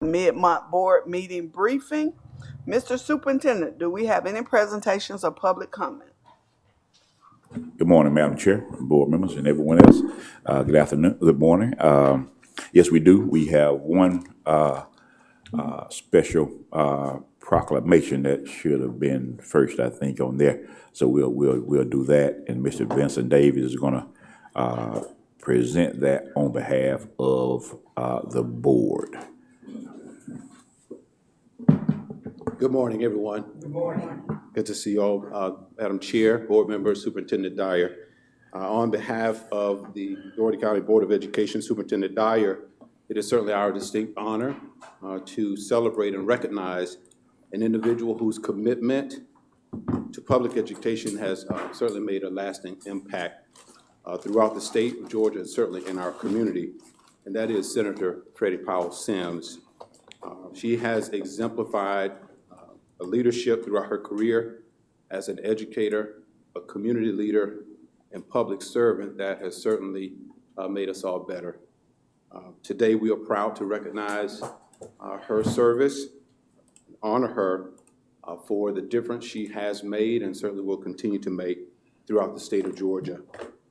mid-month board meeting briefing. Mr. Superintendent, do we have any presentations or public comment? Good morning, Madam Chair, board members, and everyone else. Good afternoon, good morning. Yes, we do. We have one special proclamation that should have been first, I think, on there. So we'll do that, and Mr. Vincent Davis is going to present that on behalf of the board. Good morning, everyone. Good morning. Good to see you all, Madam Chair, board members, Superintendent Dyer. On behalf of the Dougherty County Board of Education, Superintendent Dyer, it is certainly our distinct honor to celebrate and recognize an individual whose commitment to public education has certainly made a lasting impact throughout the state of Georgia and certainly in our community, and that is Senator Freddie Powell Sims. She has exemplified a leadership throughout her career as an educator, a community leader, and public servant that has certainly made us all better. Today, we are proud to recognize her service, honor her for the difference she has made and certainly will continue to make throughout the state of Georgia.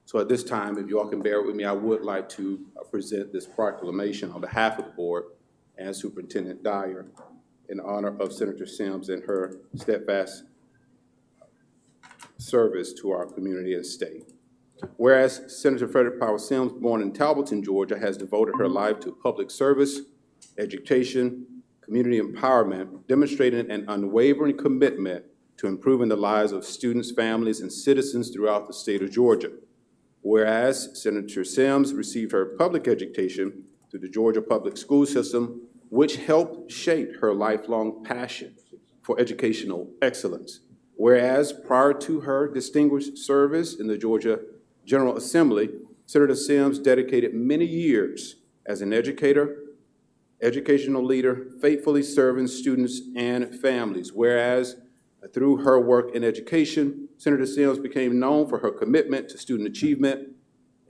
So at this time, if you all can bear with me, I would like to present this proclamation on behalf of the board and Superintendent Dyer in honor of Senator Sims and her steadfast service to our community and state. Whereas Senator Freddie Powell Sims, born in Talbotton, Georgia, has devoted her life to public service, education, community empowerment, demonstrating an unwavering commitment to improving the lives of students, families, and citizens throughout the state of Georgia. Whereas Senator Sims received her public education through the Georgia public school system, which helped shape her lifelong passion for educational excellence. Whereas prior to her distinguished service in the Georgia General Assembly, Senator Sims dedicated many years as an educator, educational leader, faithfully serving students and families. Whereas through her work in education, Senator Sims became known for her commitment to student achievement,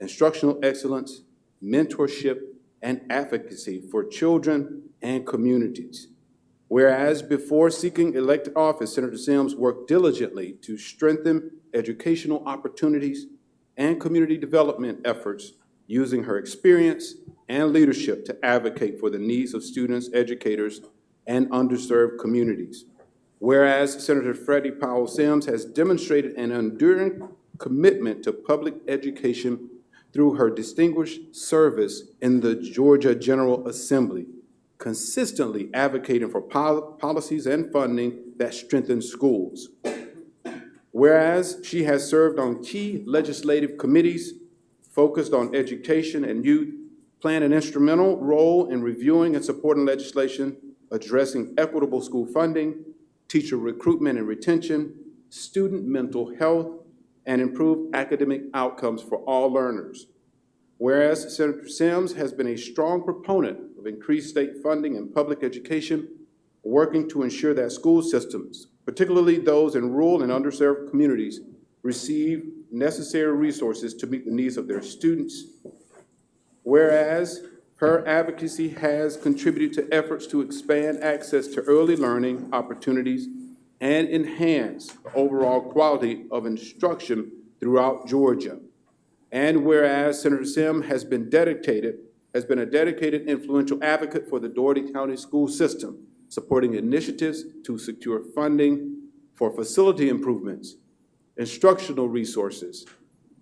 instructional excellence, mentorship, and advocacy for children and communities. Whereas before seeking elected office, Senator Sims worked diligently to strengthen educational opportunities and community development efforts using her experience and leadership to advocate for the needs of students, educators, and underserved communities. Whereas Senator Freddie Powell Sims has demonstrated an enduring commitment to public education through her distinguished service in the Georgia General Assembly, consistently advocating for policies and funding that strengthen schools. Whereas she has served on key legislative committees focused on education and youth, playing an instrumental role in reviewing and supporting legislation addressing equitable school funding, teacher recruitment and retention, student mental health, and improved academic outcomes for all learners. Whereas Senator Sims has been a strong proponent of increased state funding in public education, working to ensure that school systems, particularly those in rural and underserved communities, receive necessary resources to meet the needs of their students. Whereas her advocacy has contributed to efforts to expand access to early learning opportunities and enhance the overall quality of instruction throughout Georgia. And whereas Senator Sims has been a dedicated, influential advocate for the Dougherty County school system, supporting initiatives to secure funding for facility improvements, instructional resources,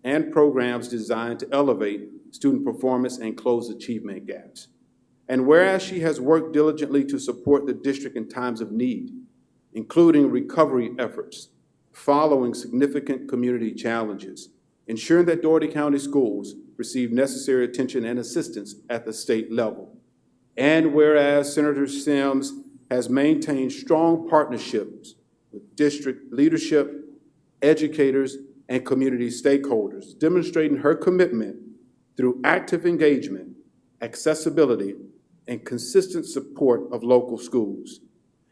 and programs designed to elevate student performance and close achievement gaps. And whereas she has worked diligently to support the district in times of need, including recovery efforts, following significant community challenges, ensuring that Dougherty County schools receive necessary attention and assistance at the state level. And whereas Senator Sims has maintained strong partnerships with district leadership, educators, and community stakeholders, demonstrating her commitment through active engagement, accessibility, and consistent support of local schools.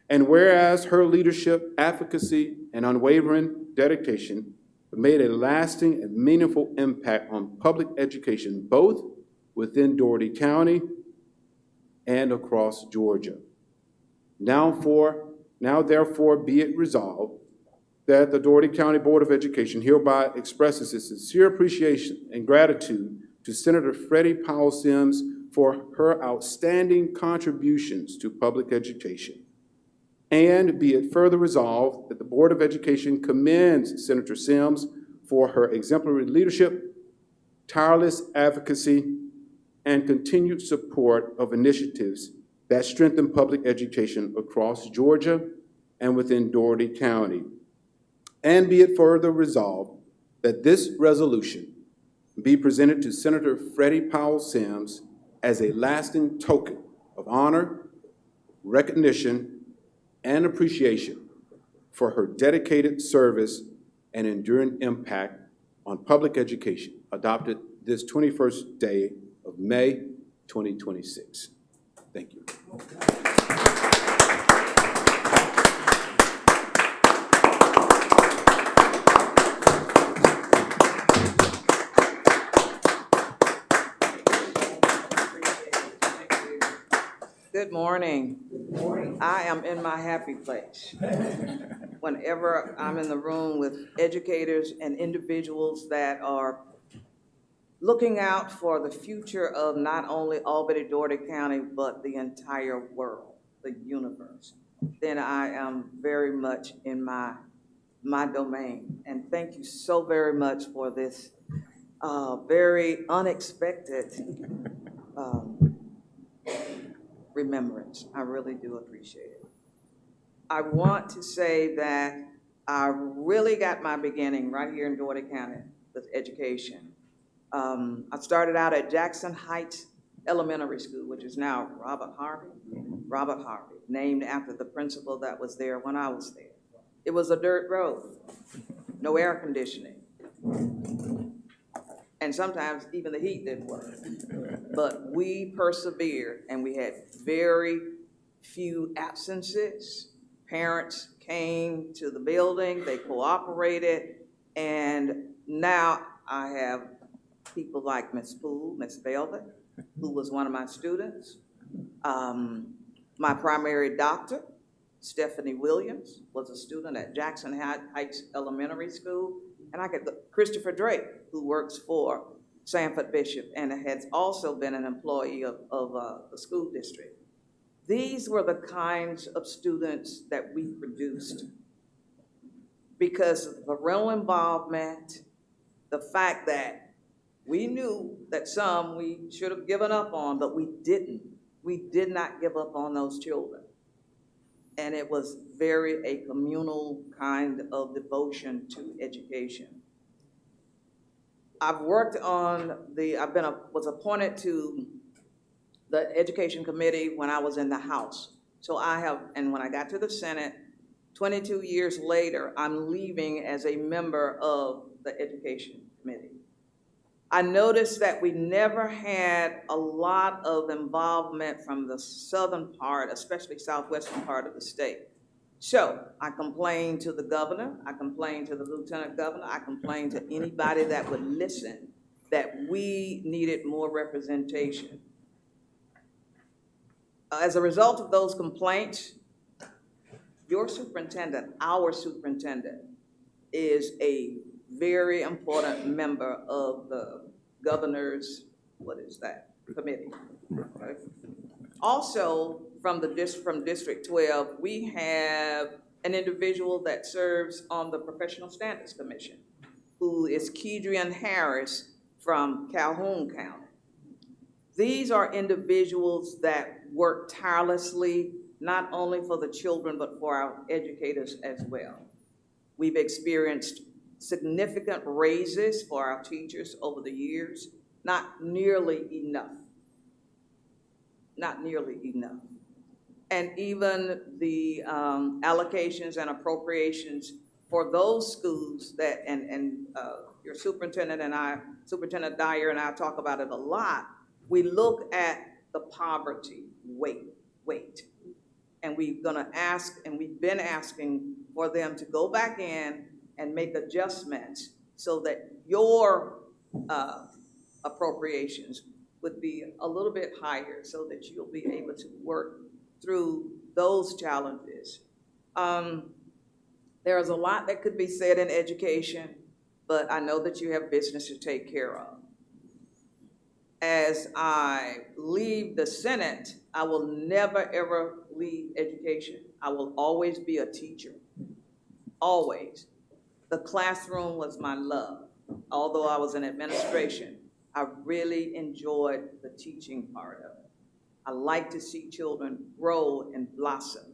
And whereas her leadership, advocacy, and unwavering dedication made a lasting and meaningful impact on public education, both within Dougherty County and across Georgia. Now therefore be it resolved that the Dougherty County Board of Education hereby expresses its sincere appreciation and gratitude to Senator Freddie Powell Sims for her outstanding contributions to public education. And be it further resolved that the Board of Education commends Senator Sims for her exemplary leadership, tireless advocacy, and continued support of initiatives that strengthen public education across Georgia and within Dougherty County. And be it further resolved that this resolution be presented to Senator Freddie Powell Sims as a lasting token of honor, recognition, and appreciation for her dedicated service and enduring impact on public education, adopted this 21st day of May 2026. Thank you. Good morning. Good morning. I am in my happy place. Whenever I'm in the room with educators and individuals that are looking out for the future of not only Albany, Dougherty County, but the entire world, the universe, then I am very much in my domain. And thank you so very much for this very unexpected remembrance. I really do appreciate it. I want to say that I really got my beginning right here in Dougherty County with education. I started out at Jackson Heights Elementary School, which is now Robert Harvey, named after the principal that was there when I was there. It was a dirt road, no air conditioning. And sometimes even the heat didn't work. But we persevered, and we had very few absences. Parents came to the building, they cooperated, and now I have people like Miss Poole, Miss Velvet, who was one of my students. My primary doctor, Stephanie Williams, was a student at Jackson Heights Elementary School. And I got Christopher Drake, who works for Sanford Bishop and has also been an employee of the school district. These were the kinds of students that we produced because of the parental involvement, the fact that we knew that some we should have given up on, but we didn't. We did not give up on those children. And it was a communal kind of devotion to education. I've worked on was appointed to the Education Committee when I was in the House. So and when I got to the Senate, 22 years later, I'm leaving as a member of the Education Committee. I noticed that we never had a lot of involvement from the southern part, especially southwestern part of the state. So I complained to the governor, I complained to the lieutenant governor, I complained to anybody that would listen that we needed more representation. As a result of those complaints, your superintendent, our superintendent, is a very important member of the governor's, committee. Right. Also, from District 12, we have an individual that serves on the Professional Standards Commission, who is Kedrian Harris from Calhoun County. These are individuals that work tirelessly, not only for the children, but for our educators as well. We've experienced significant raises for our teachers over the years, not nearly enough. Not nearly enough. And even the allocations and appropriations for those schools that, and your superintendent and I, Superintendent Dyer and I talk about it a lot, we look at the poverty weight. And we're gonna ask, and we've been asking for them to go back in and make adjustments so that your appropriations would be a little bit higher so that you'll be able to work through those challenges. There's a lot that could be said in education, but I know that you have business to take care of. As I leave the Senate, I will never, ever leave education. I will always be a teacher, always. The classroom was my love. Although I was in administration, I really enjoyed the teaching part of it. I like to see children grow and blossom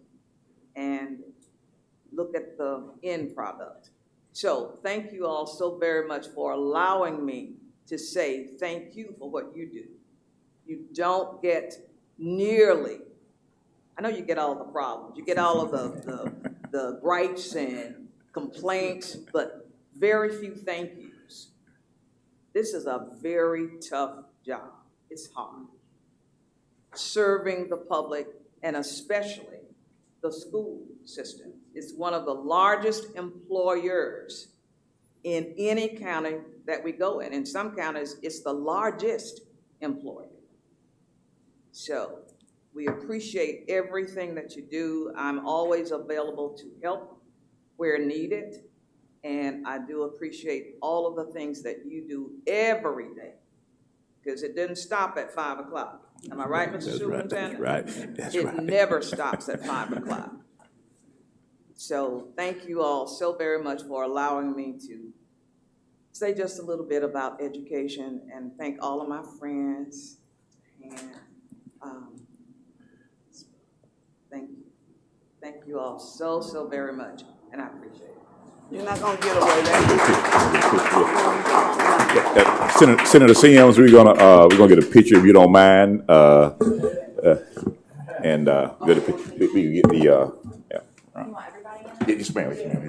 and look at the end product. So thank you all so very much for allowing me to say thank you for what you do. You don't get nearly, I know you get all the problems, you get all of the gripes and complaints, but very few thank yous. This is a very tough job. It's hard. Serving the public, and especially the school system, is one of the largest employers in any county that we go in. In some counties, it's the largest employer. So we appreciate everything that you do. I'm always available to help where needed. And I do appreciate all of the things that you do every day, because it didn't stop at 5 o'clock. Am I right, Mr. Superintendent? That's right. That's It right. never stops at 5 o'clock. So thank you all so very much for allowing me to say just a little bit about education, and thank all of my friends. And thank you all so, so very much, and I appreciate it. You're not gonna get away that. Senator Sims, we're gonna get a picture if you don't mind. And we can get the yeah. Yes, ma'am. Yes, ma'am.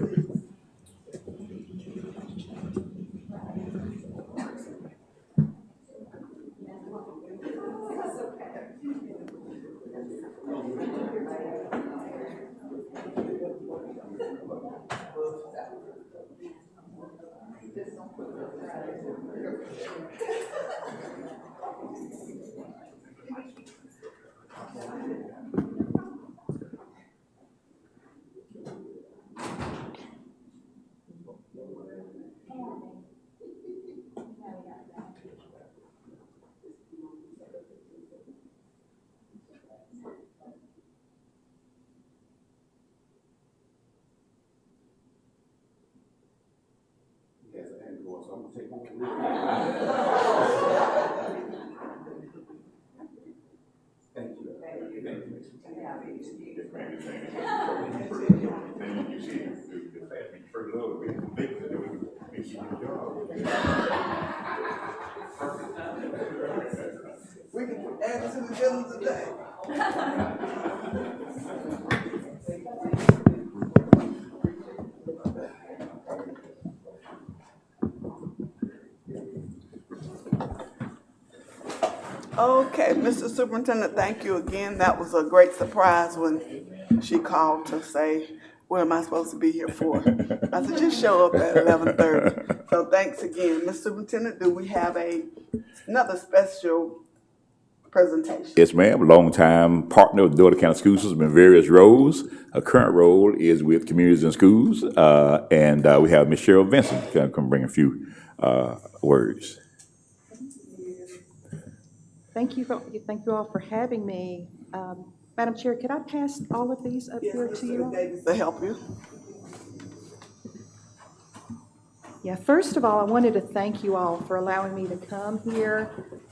We can add it to the agenda today. Okay, Mr. Superintendent, thank you again. That was a great surprise when she called to say, what am I supposed to be here for? I said, just show up at 11:30. So thanks again. Mr. Superintendent, do we have another special presentation? Yes, ma'am. Longtime partner with Dougherty County School System in various roles. Her current role is with Communities in Schools, and we have Ms. Cheryl Vincent come bring a few words. Thank you all for having me. Madam Chair, could I pass all of these up here to you? Mr. Davis to help you. Yeah, first of all, I wanted to thank you all for allowing me to come here.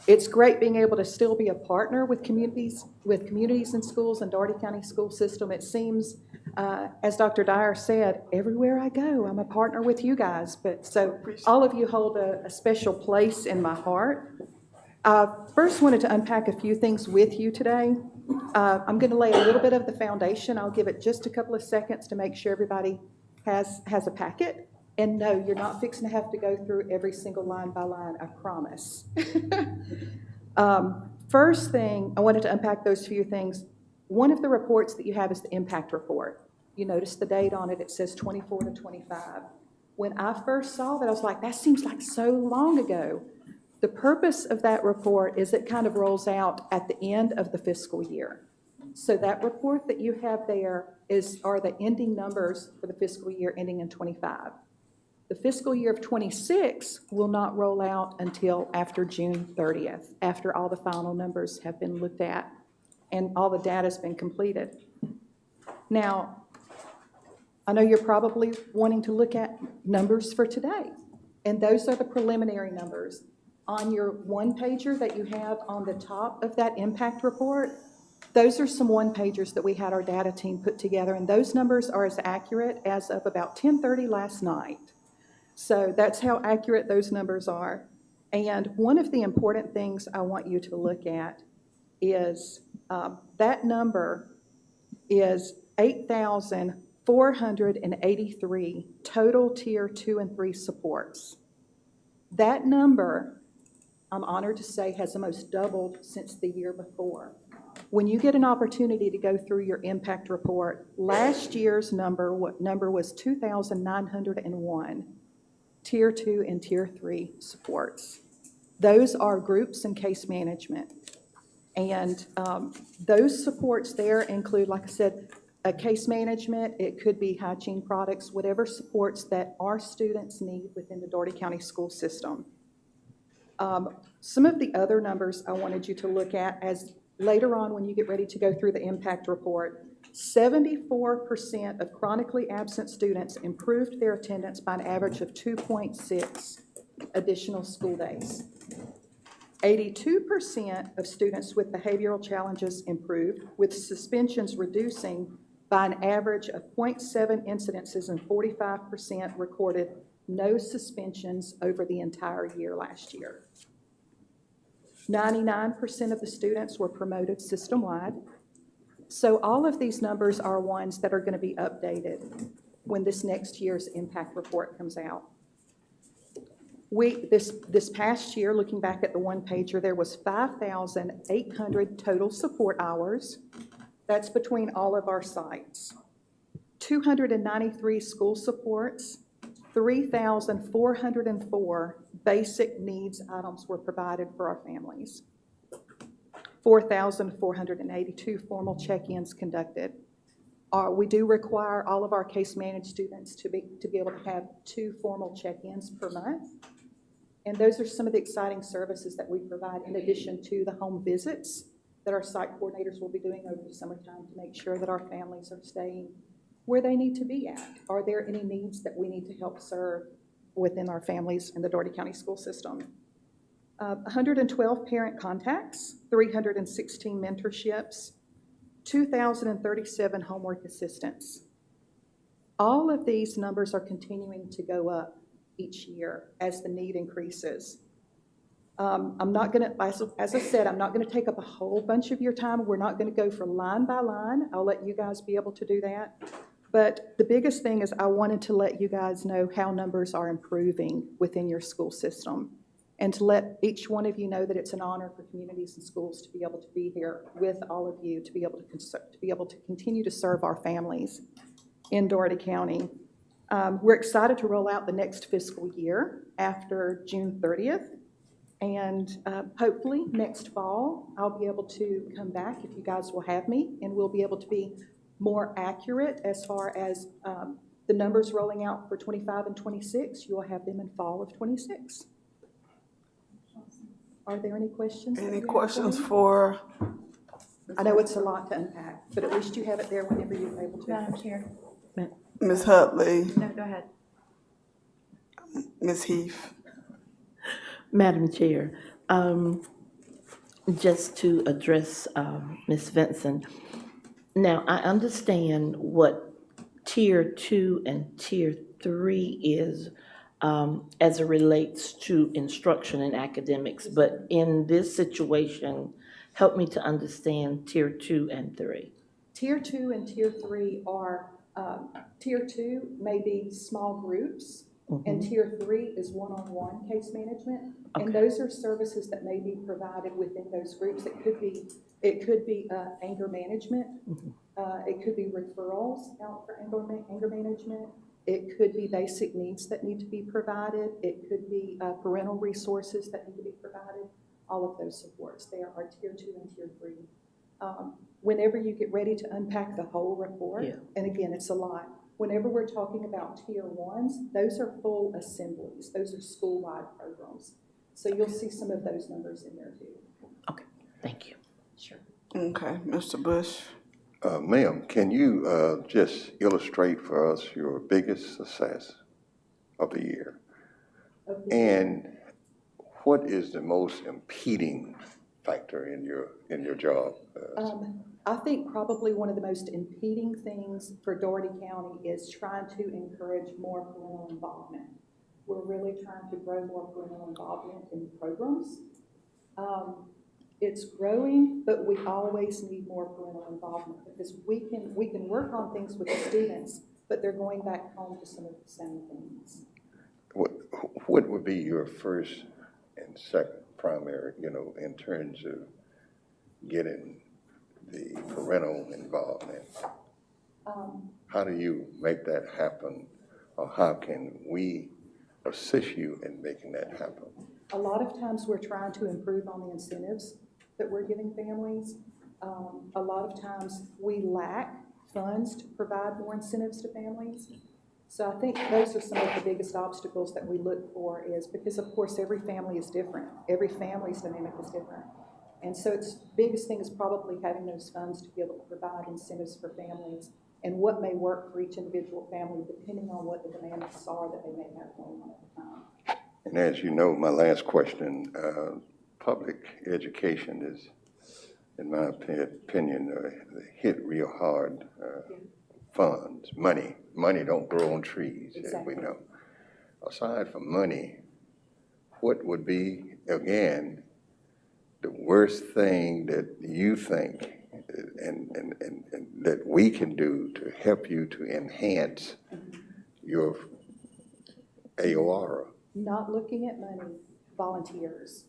It's great being able to still be a partner with communities in schools and Dougherty County School System. It seems, as Dr. Dyer said, everywhere I go, I'm a partner with you guys. But so all of you hold a special place in my heart. First, wanted to unpack a few things with you today. I'm going to lay a little bit of the foundation. I'll give it just a couple of seconds to make sure everybody has a packet. And no, you're not fixing to have to go through every single line by line, I promise. First thing, I wanted to unpack those few things. One of the reports that you have is the impact report. You notice the date on it, it says 24 to 25. When I first saw that, I was like, that seems like so long ago. The purpose of that report is it kind of rolls out at the end of the fiscal year. So that report that you have there are the ending numbers for the fiscal year ending in '25. The fiscal year of '26 will not roll out until after June 30th, after all the final numbers have been looked at and all the data has been completed. Now, I know you're probably wanting to look at numbers for today, and those are the preliminary numbers. On your one-pager that you have on the top of that impact report, those are some one-pagers that we had our data team put together, and those numbers are as accurate as of about 10:30 last night. So that's how accurate those numbers are. And one of the important things I want you to look at is that number is 8,483 total Tier 2 and 3 supports. That number, I'm honored to say, has almost doubled since the year before. When you get an opportunity to go through your impact report, last year's number was 2,901 Tier 2 and Tier 3 supports. Those are groups and case management. And those supports there include, like I said, a case management. It could be hygiene products, whatever supports that our students need within the Dougherty County school system. Some of the other numbers I wanted you to look at as later on when you get ready to go through the impact report, 74% of chronically absent students improved their attendance by an average of 2.6 additional school days. 82% of students with behavioral challenges improved, with suspensions reducing by an average of 0.7 incidences, and 45% recorded no suspensions over the entire year last year. 99% of the students were promoted system-wide. So all of these numbers are ones that are going to be updated when this next year's impact report comes out. This past year, looking back at the one-pager, there was 5,800 total support hours. That's between all of our sites. 293 school supports, 3,404 basic needs items were provided for our families. 4,482 formal check-ins conducted. We do require all of our case managed students to be able to have 2 formal check-ins per month. And those are some of the exciting services that we provide in addition to the home visits that our site coordinators will be doing over the summertime to make sure that our families are staying where they need to be at. Are there any needs that we need to help serve within our families in the Dougherty County school system? 112 parent contacts, 316 mentorships, 2,037 homework assistants. All of these numbers are continuing to go up each year as the need increases. I'm not going to, as I said, I'm not going to take up a whole bunch of your time. We're not going to go from line by line. I'll let you guys be able to do that. But the biggest thing is I wanted to let you guys know how numbers are improving within your school system, and to let each one of you know that it's an honor for communities and schools to be able to be here with all of you, to be able to continue to serve our families in Dougherty County. We're excited to roll out the next fiscal year after June 30th. And hopefully next fall, I'll be able to come back if you guys will have me, and we'll be able to be more accurate as far as the numbers rolling out for 25 and 26. You'll have them in fall of 26. Are there any questions? Any questions for? I know it's a lot to unpack, but at least you have it there whenever you're able to. Madam Chair. Ms. Hutley, No, go ahead. Ms. Heath? Madam Chair, just to address Ms. Vincent. Now, I understand what Tier 2 and Tier 3 is as it relates to instruction and academics, but in this situation, help me to understand Tier 2 and 3. Tier 2 and Tier 3 are, Tier 2 may be small groups, and Tier 3 is one-on-one case management. Okay. And those are services that may be provided within those groups. It could be anger management. It could be referrals out for anger management. It could be basic needs that need to be provided. It could be parental resources that need to be provided. All of those supports there are tier 2 and tier 3. Whenever you get ready to unpack the whole report, Yeah. and again, it's a lot. Whenever we're talking about tier 1s, those are full assemblies. Those are school-wide programs. So you'll see some of those numbers in there too. Okay, thank you. Sure. Okay, Mr. Bush. Ma'am, can you just illustrate for us your biggest success of the year? And what is the most impeding factor in your job? I think probably one of the most impeding things for Dougherty County is trying to encourage more parental involvement. We're really trying to grow more parental involvement in programs. It's growing, but we always need more parental involvement because we can work on things with the students, but they're going back home to some of the same things. What would be your first and second primary, in terms of getting the parental involvement? How do you make that happen, or how can we assist you in making that happen? A lot of times we're trying to improve on the incentives that we're giving families. A lot of times we lack funds to provide more incentives to families. So I think those are some of the biggest obstacles that we look for, is because of course every family is different. Every family's dynamic is different. And so it's biggest thing is probably having those funds to be able to provide incentives for families and what may work for each individual family depending on what the dynamics are that they may have going on at the time. And as you know, my last question, public education is, in my opinion, hit real hard. Funds, money don't grow on trees, Exactly. as we know. Aside from money, what would be, again, the worst thing that you think and that we can do to help you to enhance your AOR? Not looking at money, volunteers.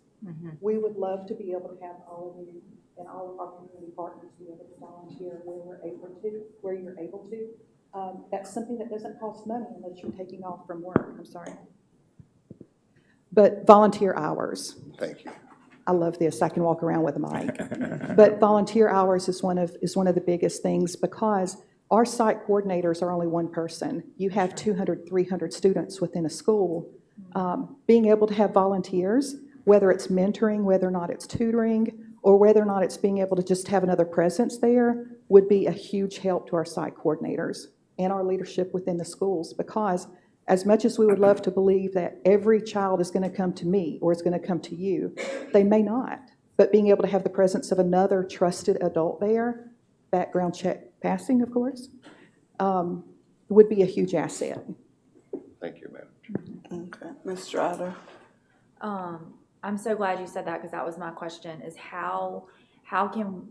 We would love to be able to have all of you and all of our community partners be able to volunteer where you're able to. That's something that doesn't cost money unless you're taking off from work. I'm sorry. But volunteer hours. Thank you. I love this. I can walk around with a mic. But volunteer hours is one of the biggest things because our site coordinators are only one person. You have 200, 300 students within a school. Being able to have volunteers, whether it's mentoring, whether or not it's tutoring, or whether or not it's being able to just have another presence there, would be a huge help to our site coordinators and our leadership within the schools, because as much as we would love to believe that every child is going to come to me or is going to come to you, they may not. But being able to have the presence of another trusted adult there, background check passing, of course, would be a huge asset. Thank you, ma'am. Okay, Ms. Strider. I'm so glad you said that, because that was my question, is how can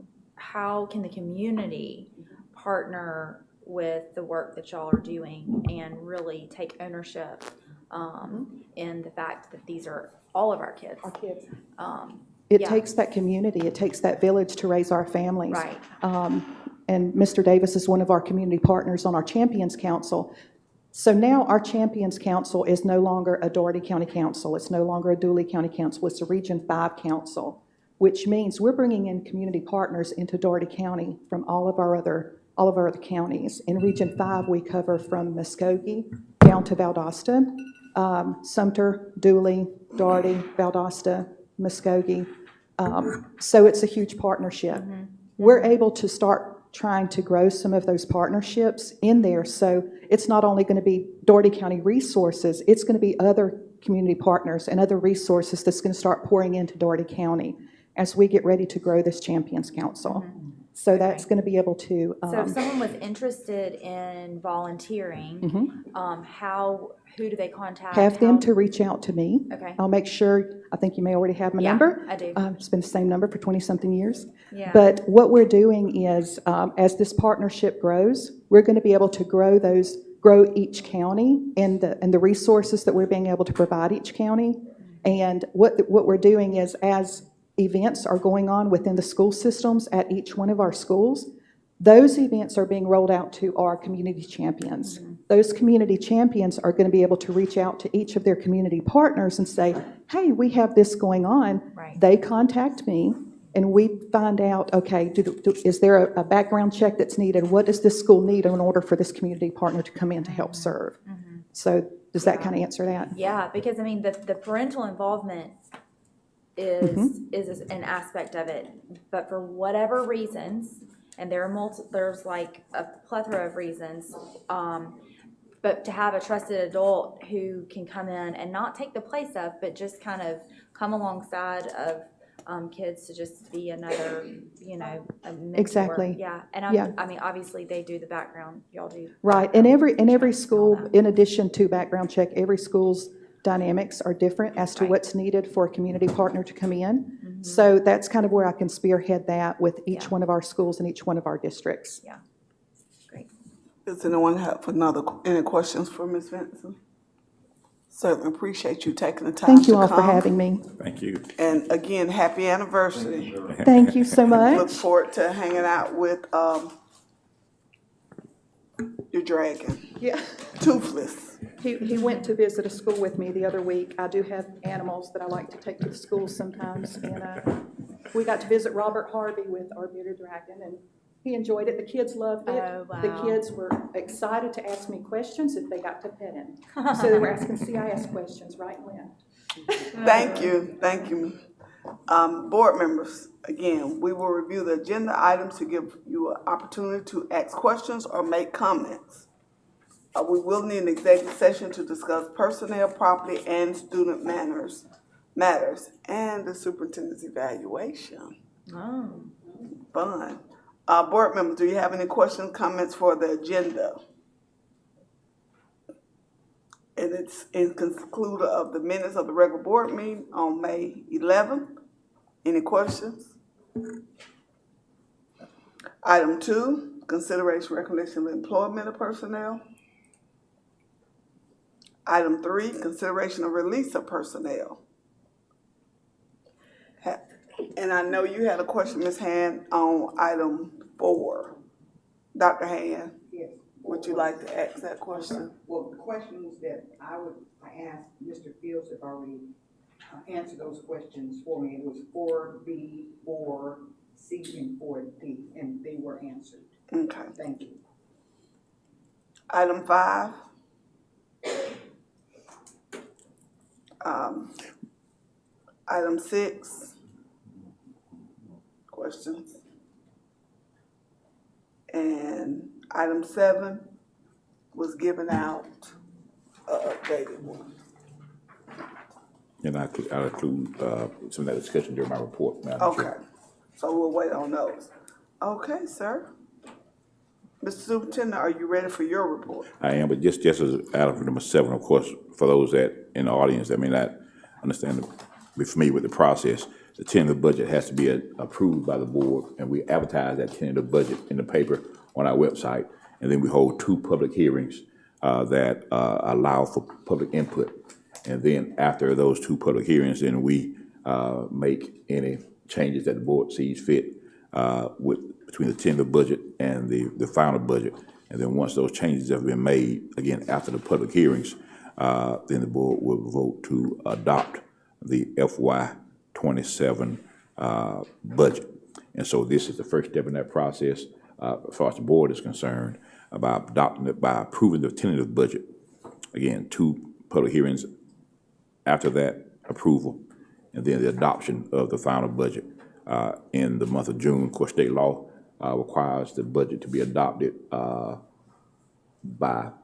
the community partner with the work that y'all are doing and really take ownership in the fact that these are all of our kids? Our kids. Yeah. It takes that community, it takes that village to raise our families. Right. And Mr. Davis is one of our community partners on our Champions Council. So now our Champions Council is no longer a Dougherty County Council. It's no longer a Dooley County Council. It's a Region 5 Council, which means we're bringing in community partners into Dougherty County from all of our other counties. In Region 5, we cover from Muskogee down to Valdosta, Sumter, Dooley, Dougherty, Valdosta, Muskogee. So it's a huge partnership. We're able to start trying to grow some of those partnerships in there. So it's not only going to be Dougherty County resources, it's going to be other community partners and other resources that's going to start pouring into Dougherty County as we get ready to grow this Champions Council. So that's going to be able to. So if someone was interested in volunteering, who do they contact? Have them to reach out to me. Okay. I'll make sure, I think you may already have my Yeah, number. I do. It's been the same number for 20-something years. Yeah. But what we're doing is, as this partnership grows, we're going to be able to grow each county and the resources that we're being able to provide each county. And what we're doing is, as events are going on within the school systems at each one of our schools, those events are being rolled out to our community champions. those community champions are going to be able to reach out to each of their community partners and say, hey, we have this going on. Right. They contact me, and we find out, okay, is there a background check that's needed? What does this school need in order for this community partner to come in to help serve? So does that kind of answer that? Yeah, because I mean, the parental involvement is an aspect of it, but for whatever reasons, and there's like a plethora of reasons, but to have a trusted adult who can come in and not take the place of, but just kind of come alongside of kids to just be another, a mentor. Exactly. Yeah, and Yeah. I mean, obviously they do the background, y'all do. Right, and every checks and all school, that. in addition to background check, every school's dynamics are different as to Right. what's needed for a community partner to come in. So that's kind of where I can spearhead that with each Yeah. one of our schools and each one of our districts. Yeah, great. Does anyone have any questions for Ms. Vinson? Certainly appreciate you taking the time to come. Thank you all for having me. Thank you. And again, happy anniversary. Thank you so Look much. forward to hanging out with your dragon, Yeah. Toothless. He went to visit a school with me the other week. I do have animals that I like to take to the school sometimes, and we got to visit Robert Harvey with our bearded dragon, and he enjoyed it. The kids loved it. Oh, wow. The kids were excited to ask me questions if they got to pet him. So they were asking CIS questions right and left. Thank you. Board members, again, we will review the agenda items to give you an opportunity to ask questions or make comments. We will need an executive session to discuss personnel, property, and student matters, and the superintendent's evaluation. Oh. Fun. Board members, do you have any questions, comments for the agenda? And it's in concluder of the minutes of the regular board meeting on May 11th. Any questions? Item 2, consideration recognition of employment of personnel. Item 3, consideration of release of personnel. And I know you had a question, Ms. Hand, on item 4. Dr. Hand, Yes. would you like to ask that question? Well, the questions that I asked, Mr. Fields have already answered those questions for me. It was 4B, 4C, and 4D, and they were answered. Okay. Thank you. Item 5. Item 6. Questions. And item 7 was given out, updated one. And I'll include some of that discussion during my report, Madam Chair. Okay, so we'll wait on those. Okay, sir. Mr. Superintendent, are you ready for your report? I am, but just as item number 7, of course, for those that in the audience that may not understand, be familiar with the process, the tentative budget has to be approved by the board, and we advertise that tentative budget in the paper on our website, and then we hold 2 public hearings that allow for public input. And then after those 2 public hearings, then we make any changes that the board sees fit between the tentative budget and the final budget. And then once those changes have been made, again, after the public hearings, then the board will vote to adopt the FY27 budget. And so this is the first step in that process, as far as the board is concerned, about adopting it by approving the tentative budget. Again, 2 public hearings after that approval, and then the adoption of the final budget in the month of June. Of course, state law requires the budget to be adopted by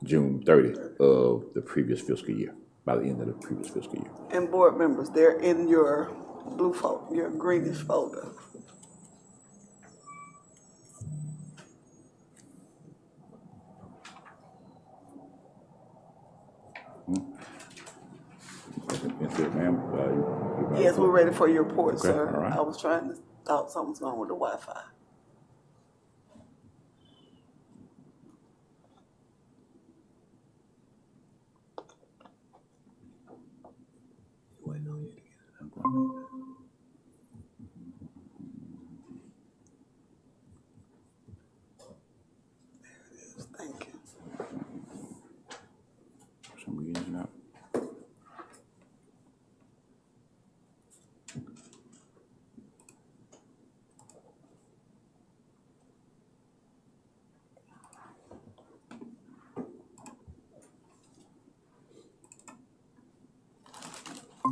June 30th of the previous fiscal year, by the end of the previous fiscal year. And board members, they're in your blue folder, your greenish folder. That's it, ma'am. Yes, we're ready for your report, Okay, sir. all right. I was thought something was wrong with the Wi-Fi. Waiting on you to get it. There it is. Thank you.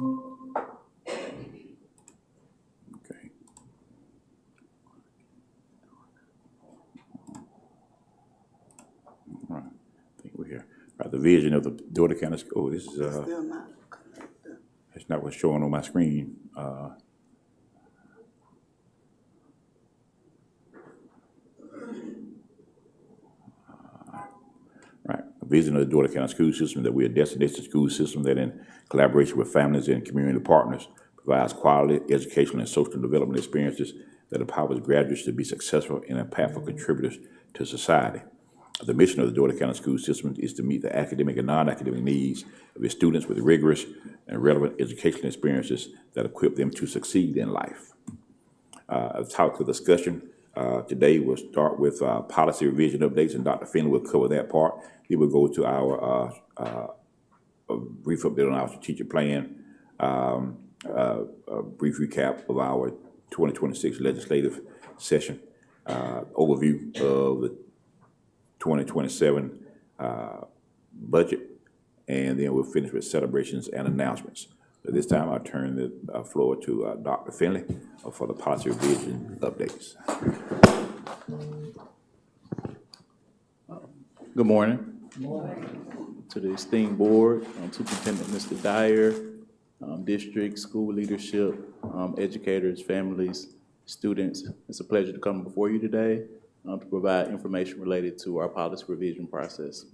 Okay. All right, I think we're here. All right, the vision of the Dougherty County School, this is, Still not connected. it's not what's showing on my screen. Right. A vision of the Dougherty County School System that we're a destination school system that in collaboration with families and community partners provides quality educational and social development experiences that empowers graduates to be successful and impactful contributors to society. The mission of the Dougherty County School System is to meet the academic and non-academic needs of its students with rigorous and relevant educational experiences that equip them to succeed in life. A topic of discussion today will start with policy revision updates, and Dr. Finley will cover that part. Then we'll go to our a brief update on our strategic plan, a brief recap of our 2026 legislative session, overview of the 2027 budget, and then we'll finish with celebrations and announcements. At this time, I turn the floor to Dr. Finley for the policy revision updates. Good morning. To the esteemed board, Superintendent Mr. Dyer, district, school leadership, educators, families, students. It's a pleasure to come before you today to provide information related to our policy revision process.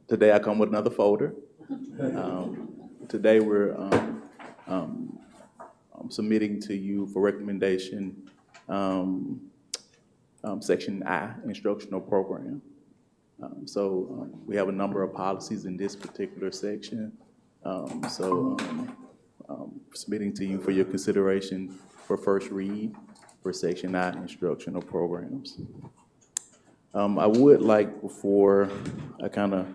Today I come with another folder. Today we're submitting to you for recommendation Section I, instructional program. We have a number of policies in this particular section. Submitting to you for your consideration for first read for Section I, instructional programs. I would like, before I kind of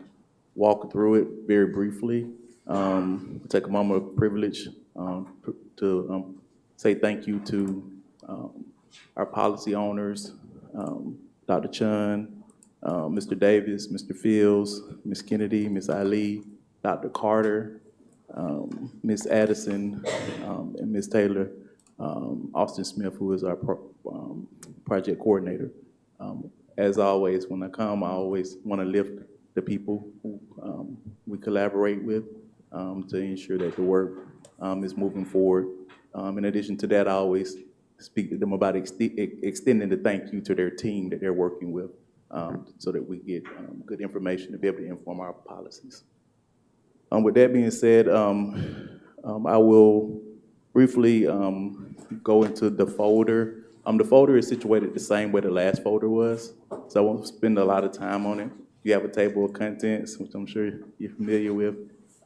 walk through it very briefly, take a moment of privilege to say thank you to our policy owners, Dr. Chun, Mr. Davis, Mr. Fields, Ms. Kennedy, Ms. Ali, Dr. Carter, Ms. Addison, and Ms. Taylor, Austin Smith, who is our project coordinator. As always, when I come, I always want to lift the people who we collaborate with to ensure that the work is moving forward. In addition to that, I always speak to them about extending the thank you to their team that they're working with so that we get good information to be able to inform our policies. With that being said, I will briefly go into the folder. The folder is situated the same way the last folder was, so I won't spend a lot of time on it. You have a table of contents, which I'm sure you're familiar with.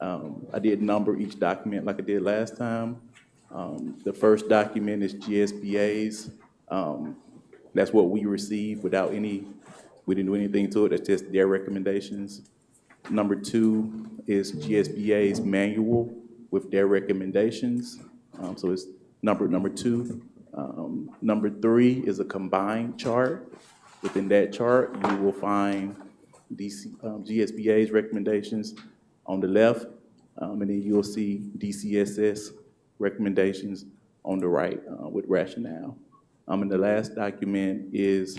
I did number each document like I did last time. The first document is GSBA's. That's what we received without we didn't do anything to it, that's just their recommendations. Number 2 is GSBA's manual with their recommendations. So it's number 2. Number 3 is a combined chart. Within that chart, you will find GSBA's recommendations on the left, and then you'll see DCSS recommendations on the right with rationale. And the last document is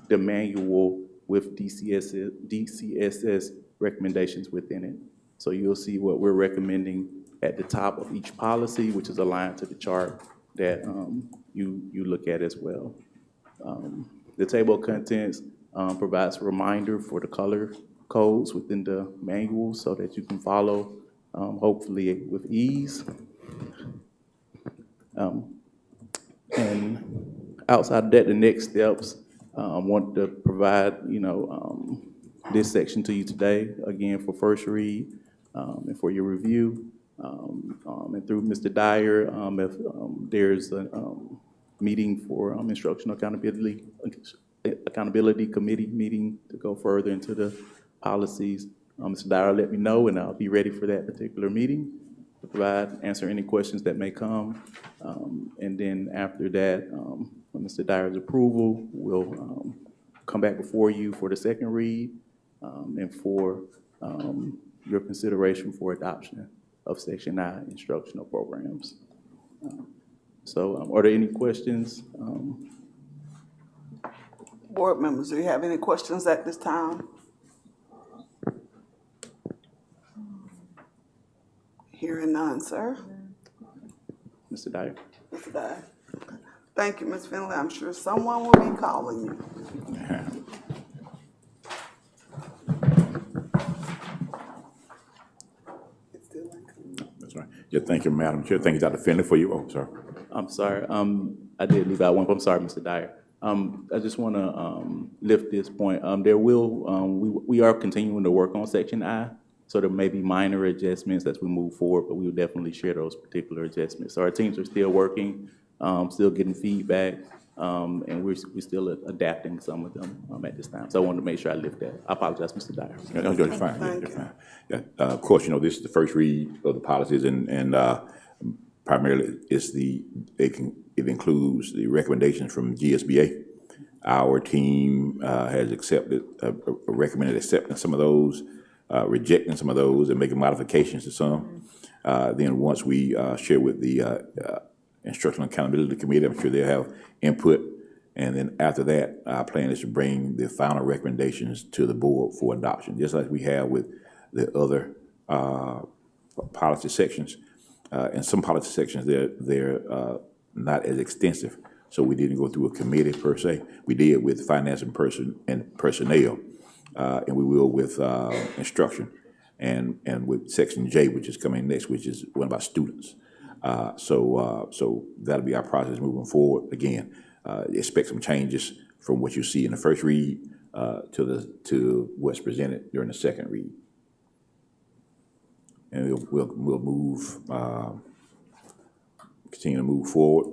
the manual with DCSS recommendations within it. So you'll see what we're recommending at the top of each policy, which is aligned to the chart that you look at as well. The table of contents provides a reminder for the color codes within the manual so that you can follow, hopefully with ease. And outside of that, the next steps, I want to provide, this section to you today, again, for first read and for your review. And through Mr. Dyer, if there's a meeting for instructional accountability committee meeting to go further into the policies, Mr. Dyer let me know, and I'll be ready for that particular meeting to answer any questions that may come. And then after that, with Mr. Dyer's approval, we'll come back before you for the second read and for your consideration for adoption of Section I instructional programs. So are there any questions? Board members, do you have any questions at this time? Hearing none, sir. Mr. Dyer? Mr. Dye. Thank you, Ms. Finley. I'm sure someone will be calling you. That's right. Yeah, thank you, Madam Chair. Thank you, Dr. Finley, for you. Oh, sorry. I'm sorry, I did leave out one, I'm sorry, Mr. Dyer. I just want to lift this point. There will, we are continuing to work on Section I, so there may be minor adjustments as we move forward, but we will definitely share those particular adjustments. So our teams are still working, still getting feedback, and we're still adapting some of them at this time. So I wanted to make sure I lift that. I apologize, Mr. Dyer. Yeah, no, you're fine. You're fine. Yeah, of course, you know, this is the first read of the policies, and primarily it includes the recommendations from GSBA. Our team has accepted, recommended accepting some of those, rejecting some of those, and making modifications to some. Then once we share with the Instructional Accountability Committee, I'm sure they'll have input. And then after that, our plan is to bring the final recommendations to the board for adoption, just like we have with the other policy sections. In some policy sections, they're not as extensive, so we didn't go through a committee per se. We did with finance and personnel, and we will with instruction, and with Section J, which is coming next, which is one about students. So that'll be our process moving forward. Again, expect some changes from what you see in the first read to what's presented during the second read. And we'll move, continue to move forward.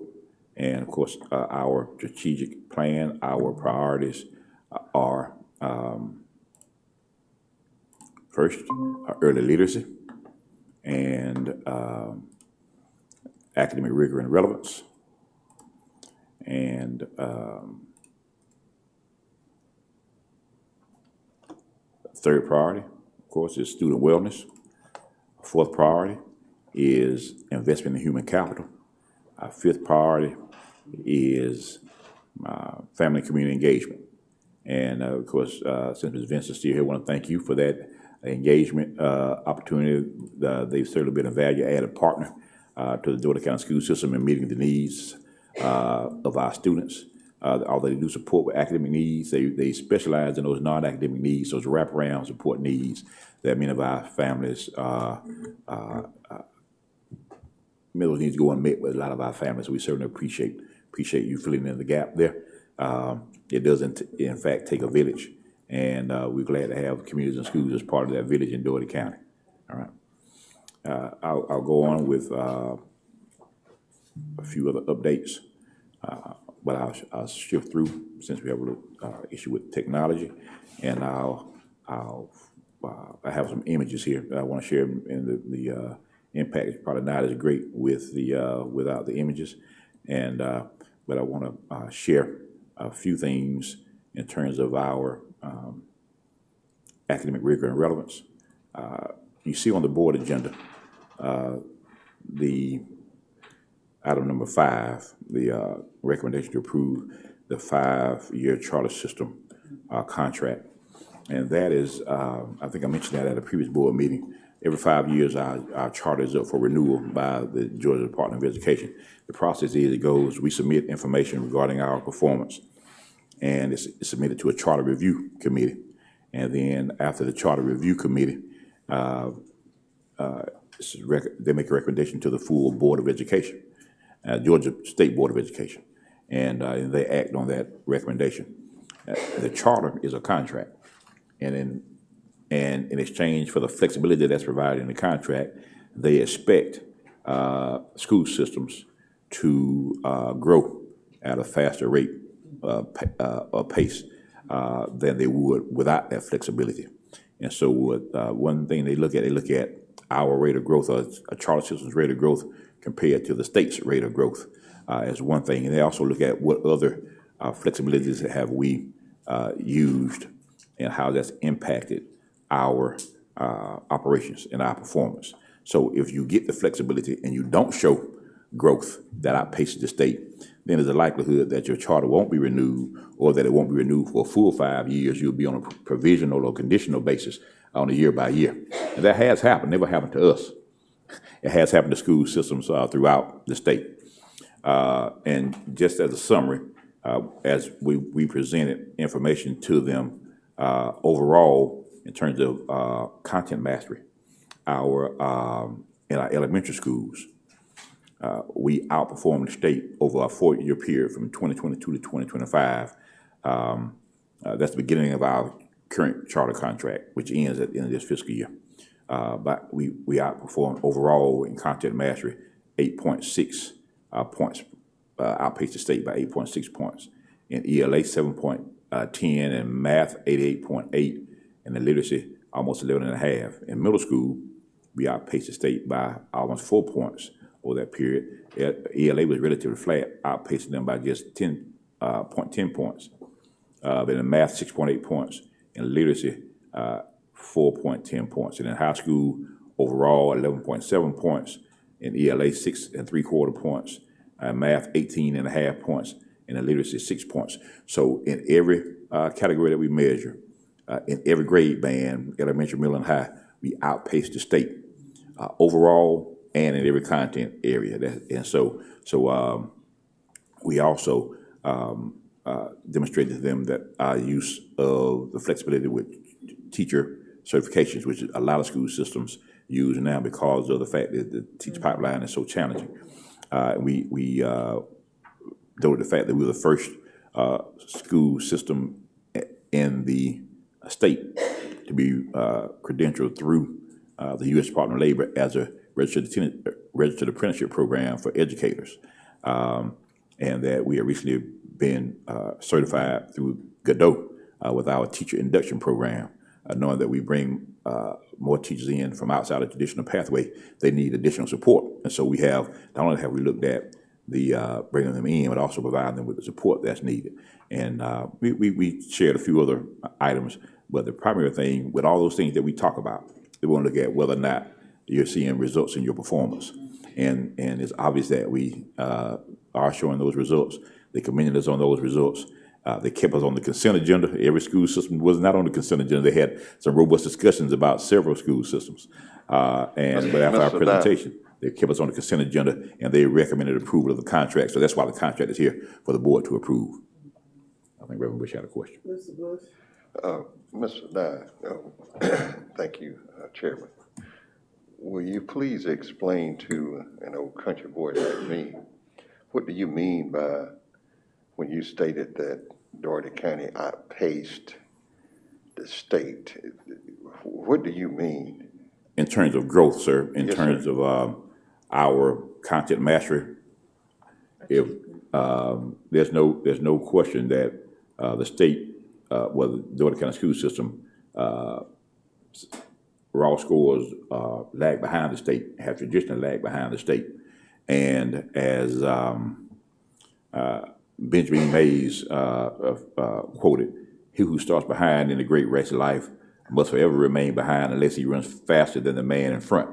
And of course, our strategic plan, our priorities are first, early literacy and academic rigor and relevance. And third priority, of course, is student wellness. Fourth priority is investment in human capital. Our fifth priority is family and community engagement. And of course, since Ms. Vince is still here, I want to thank you for that engagement opportunity. They've certainly been a value-added partner to the Dougherty County school system in meeting the needs of our students. Although they do support with academic needs, they specialize in those non-academic needs, those wraparound support needs that many of our families, those needs go unmet with a lot of our families. We certainly appreciate you filling in the gap there. It does in fact take a village, and we're glad to have communities and schools as part of that village in Dougherty County. All right. I'll go on with a few other updates, but I'll shift through since we have a little issue with technology, and I have some images here that I want to share, and the impact is probably not as great with without the images, and but I want to share a few things in terms of our academic rigor and relevance. You see on the board agenda the item number 5, the recommendation to approve the 5-year charter system contract. And that is, I think I mentioned that at a previous board meeting. Every 5 years, our charter is up for renewal by the Georgia Department of Education. The process is, it goes, we submit information regarding our performance, and it's submitted to a charter review committee. And then after the charter review committee, they make a recommendation to the full Board of Education, Georgia State Board of Education, and they act on that recommendation. The charter is a contract, and in exchange for the flexibility that's provided in the contract, they expect school systems to grow at a faster rate or pace than they would without that flexibility. And so one thing they look at our rate of growth, or a charter system's rate of growth compared to the state's rate of growth as one thing. And they also look at what other flexibilities have we used and how that's impacted our operations and our performance. So if you get the flexibility and you don't show growth that outpaces the state, then there's a likelihood that your charter won't be renewed, or that it won't be renewed for a full 5 years. You'll be on a provisional or conditional basis on a year by year. And that has happened, never happened to us. It has happened to school systems throughout the state. And just as a summary, as we presented information to them overall in terms of content mastery, in our elementary schools, we outperformed the state over a 4-year period from 2022 to 2025. That's the beginning of our current charter contract, which ends at the end of this fiscal year. But we outperformed overall in content mastery 8.6 points, outpaced the state by 8.6 points. In ELA, 7.10, and math, 88.8, and the literacy, almost 11.5. In middle school, we outpaced the state by almost 4 points over that period. ELA was relatively flat, outpacing them by just 10 points. But in math, 6.8 points. In literacy, 4.10 points. And in high school, overall, 11.7 points. In ELA, 6 3/4 points. Math, 18.5 points. And in literacy, 6 points. So in every category that we measure, in every grade band, elementary, middle, and high, we outpaced the state overall and in every content area. We also demonstrated to them that our use of the flexibility with teacher certifications, which a lot of school systems use now because of the fact that the teacher pipeline is so challenging. We noted the fact that we were the first school system in the state to be credentialed through the U.S. Department of Labor as a registered apprenticeship program for educators, and that we have recently been certified through Godot with our teacher induction program, knowing that we bring more teachers in from outside of traditional pathway. They need additional support, and so we have, not only have we looked at the bringing them in, but also providing them with the support that's needed. And we shared a few other items, but the primary thing with all those things that we talk about, we want to look at whether or not you're seeing results in your performance. And it's obvious that we are showing those results. They commended us on those results. They kept us on the consent agenda. Every school system was not on the consent agenda. They had some robust discussions about several school systems. But after our presentation, they kept us on the consent agenda, and they recommended approval of the contract. So that's why the contract is here for the board to approve. I think Reverend Bush had a question. Mr. Bush? Mr. Dye, thank you, Chairman. Will you please explain to an old country boy like me, what do you mean by when you stated that Dougherty County outpaced the state? What do you mean? In terms of growth, sir, in Yes, terms sir. of our content mastery, if there's no question that the state, well, the Dougherty County school system, raw scores lag behind the state, have traditionally lagged behind the state. And as Benjamin Mays quoted, "He who starts behind in the great race of life must forever remain behind unless he runs faster than the man in front."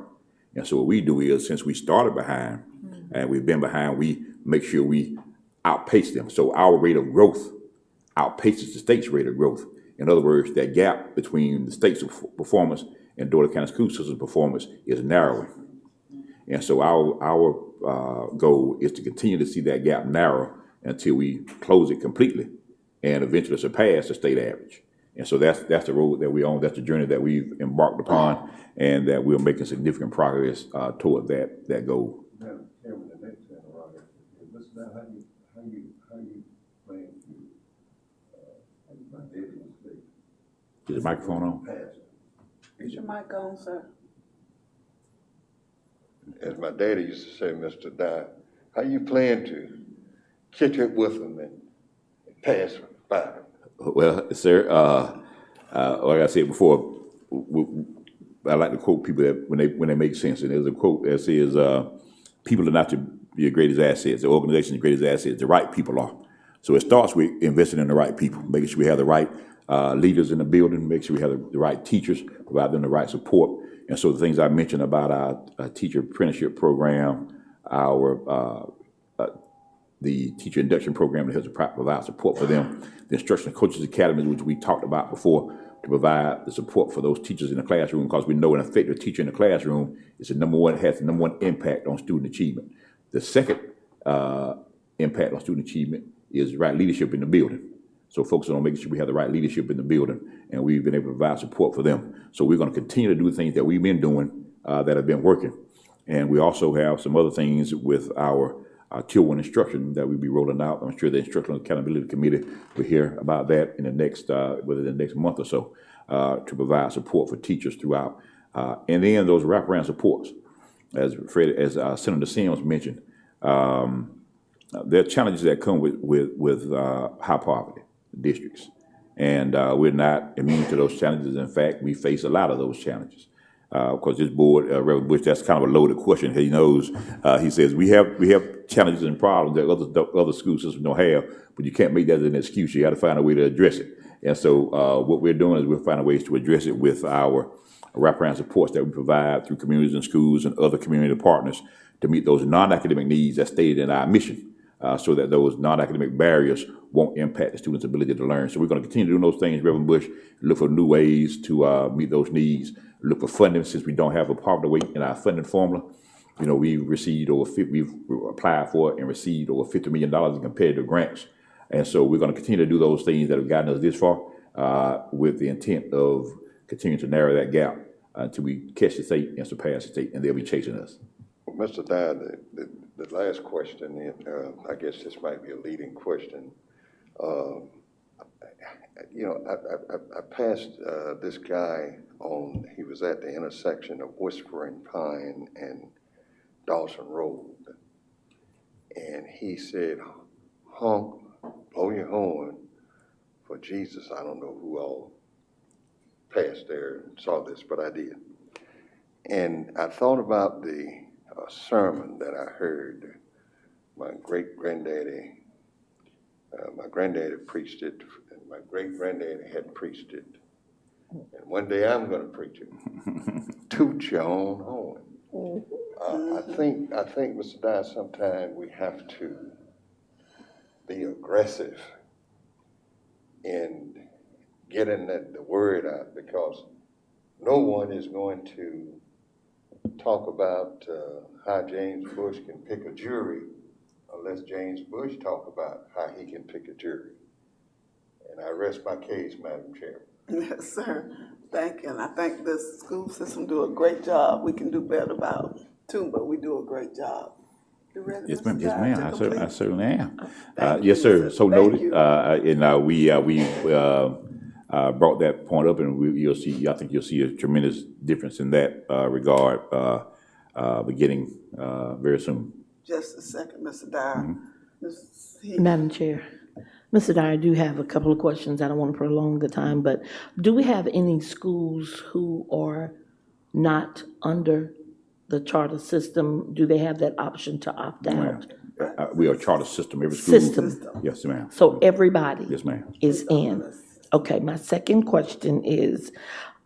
And so what we do is, since we started behind and we've been behind, we make sure we outpace them. So our rate of growth outpaces the state's rate of growth. In other words, that gap between the state's performance and Dougherty County school system performance is narrowing. And so our goal is to continue to see that gap narrow until we close it completely and eventually surpass the state average. And so that's the road that we're on. That's the journey that we've embarked upon, and that we're making significant progress toward that goal. Madam Chairman, the next interrogator is, Mr. Dye, how you plan to, my deputy state, Is the microphone on? pass? Is your mic on, sir? As my daddy used to say, Mr. Dye, how you plan to catch up with them and pass by them? Well, sir, like I said before, I like to quote people that when they make sense. And there's a quote that says, "People are not your greatest assets. The organization's greatest assets. The right people are." So it starts with investing in the right people, making sure we have the right leaders in the building, make sure we have the right teachers, provide them the right support, And so the things I mentioned about our teacher apprenticeship program, our the teacher induction program that helps to provide support for them, the instructional coaches academy, which we talked about before, to provide the support for those teachers in the classroom, because we know an effective teacher in the classroom is has the number one impact on student achievement. The second impact on student achievement is right leadership in the building. So focus on making sure we have the right leadership in the building, and we've been able to provide support for them. So we're going to continue to do the things that we've been doing that have been working. And we also have some other things with our Tier 1 instruction that we'll be rolling out. I'm sure the Instructional Accountability Committee will hear about that in the next, within the next month or so, to provide support for teachers throughout. And then those wraparound supports, as Senator Sims mentioned, there are challenges that come with high poverty districts. And we're not immune to those challenges. In fact, we face a lot of those challenges. Because this board, Reverend Bush, that's kind of a loaded question. He knows. He says we have challenges and problems that other school systems don't have, but you can't make that as an excuse. You got to find a way to address it. And so what we're doing is we're finding ways to address it with our wraparound supports that we provide through communities and schools and other community partners to meet those non-academic needs that's stated in our mission, so that those non-academic barriers won't impact the students' ability to learn. So we're going to continue doing those things, Reverend Bush, look for new ways to meet those needs, look for funding since we don't have a poverty weight in our funding formula. You know, we've applied for and received over $50 million in competitive grants. And so we're going to continue to do those things that have gotten us this far with the intent of continuing to narrow that gap until we catch the state and surpass the state, and they'll be chasing us. Well, Mr. Dyer, the last question, I guess this might be a leading question. You know, I passed this guy on, he was at the intersection of Whispering Pine and Dawson Road. And he said, honk, blow your horn for Jesus. I don't know who all passed there and saw this, but I did. And I thought about the sermon that I heard. My great-granddaddy, my granddaddy preached it, and my great-granddaddy had preached it. And one day I'm going to preach it. Toot your own horn. I think, Mr. Dyer, sometimes we have to be aggressive in getting the word out, because no one is going to talk about how James Bush can pick a jury unless James Bush talk about how he can pick a jury. And I rest my case, Madam Chair. Yes, sir. Thank you. And I think the school system do a great job. We can do better about it too, but we do a great job. You ready, Yes, Mr. ma'am. Yes, Dyer, ma'am. to I complete? certainly am. Thank Yes, you, sir. sir. So Thank noted. you. And we brought that point up, and you'll see. I think you'll see a tremendous difference in that regard beginning very soon. Just a second, Mr. Dyer. Ms. Heath. Madam Chair, Mr. Dyer, I do have a couple of questions. I don't want to prolong the time, but do we have any schools who are not under the charter system? Do they have that option to opt out? We are a charter system. Every school. System. Yes, ma'am. So everybody Yes, ma'am. is in. Okay, my second question is,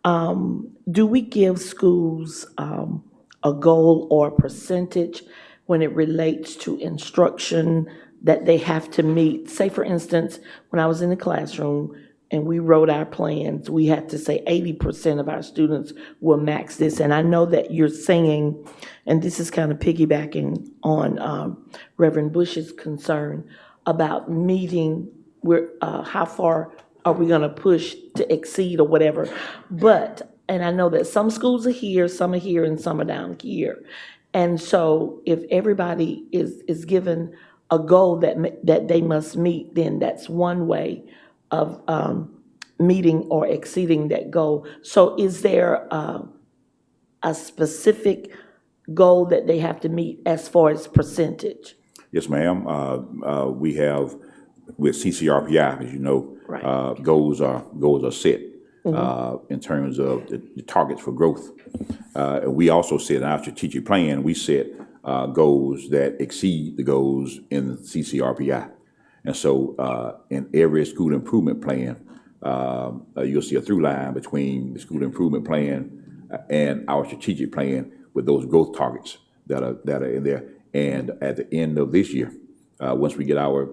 do we give schools a goal or a percentage when it relates to instruction that they have to meet? Say, for instance, when I was in the classroom and we wrote our plans, we had to say 80% of our students will max this. And I know that you're saying, and this is kind of piggybacking on Reverend Bush's concern about meeting, how far are we gonna push to exceed or whatever? But, and I know that some schools are here, and some are down here. And so if everybody is given a goal that they must meet, then that's one way of meeting or exceeding that goal. So is there a specific goal that they have to meet as far as percentage? Yes, ma'am. We have with CCRPI, as you know, Right. goals are set in terms of the targets for growth. And we also set in our strategic plan, we set goals that exceed the goals in CCRPI. And so in every school improvement plan, you'll see a through line between the school improvement plan and our strategic plan with those growth targets that are in there. And at the end of this year, once we get our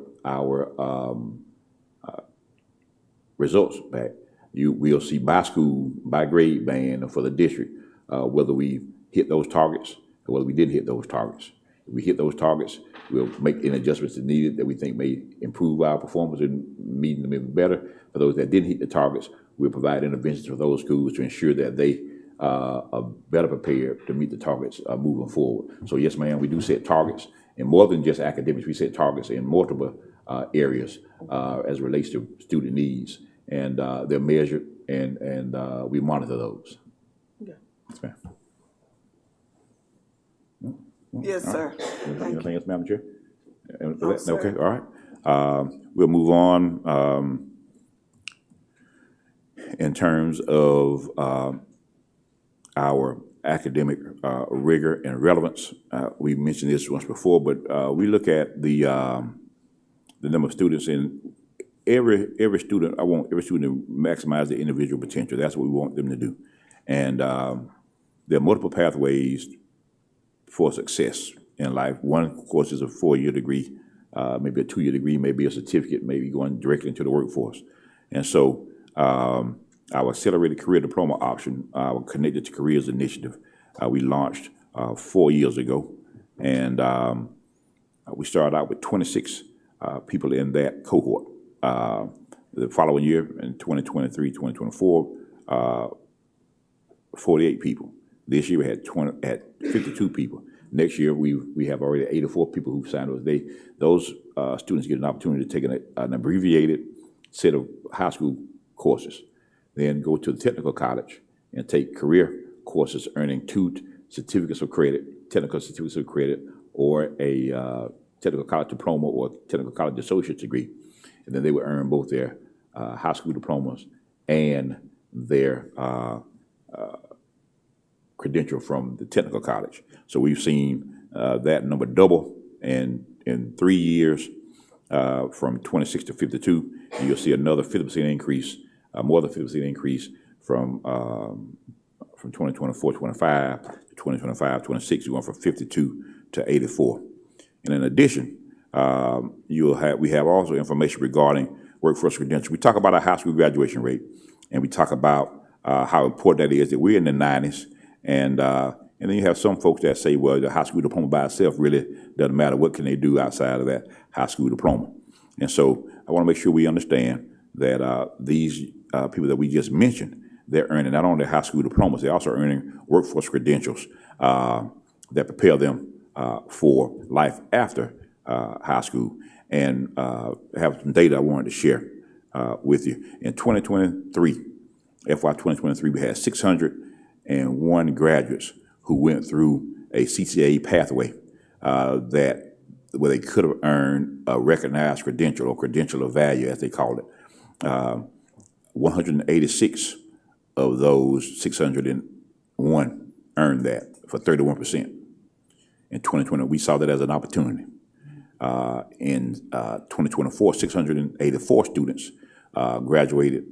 results back, we'll see by school, by grade band for the district, whether we hit those targets or whether we didn't hit those targets. If we hit those targets, we'll make any adjustments that needed that we think may improve our performance and meeting them even better. For those that didn't hit the targets, we'll provide interventions for those schools to ensure that they are better prepared to meet the targets moving forward. So yes, ma'am, we do set targets, and more than just academics, we set targets in multiple areas as it relates to student needs, and they're measured, and we monitor those. Okay. Yes, ma'am. Yes, sir. Anything else, Madam Chair? No, sir. Okay, all right. We'll move on in terms of our academic rigor and relevance. We mentioned this once before, but we look at the number of students in every student. I want every student to maximize their individual potential. That's what we want them to do. And there are multiple pathways for success in life. One, of course, is a 4-year degree, maybe a 2-year degree, maybe a certificate, maybe going directly into the workforce. And so our accelerated career diploma option, our Connected to Careers initiative, we launched 4 years ago. And we started out with 26 people in that cohort. The following year, in 2023, 2024, 48 people. This year we had 52 people. Next year we have already 84 people who've signed us. Those students get an opportunity to take an abbreviated set of high school courses, then go to the technical college and take career courses, earning 2 certificates of credit, technical certificates of credit, or a technical college diploma or technical college associate's degree. And then they would earn both their high school diplomas and their credential from the technical college. So we've seen that number double in 3 years, from 26 to 52. And you'll see another 50% increase, more than 50% increase from 2024, 25 to 2025, 26. We're going from 52 to 84. And in addition, we have also information regarding workforce credentials. We talk about our high school graduation rate, and we talk about how important that is, that we're in the 90s. And then you have some folks that say, well, the high school diploma by itself really doesn't matter. What can they do outside of that high school diploma? And so I want to make sure we understand that these people that we just mentioned, they're earning not only high school diplomas, they're also earning workforce credentials that prepare them for life after high school. And I have some data I wanted to share with you. In 2023, FY 2023, we had 601 graduates who went through a CCA pathway where they could have earned a recognized credential or credential of value, as they call it. 186 of those 601 earned that for 31%. In 2020, we saw that as an opportunity. In 2024, 684 students graduated,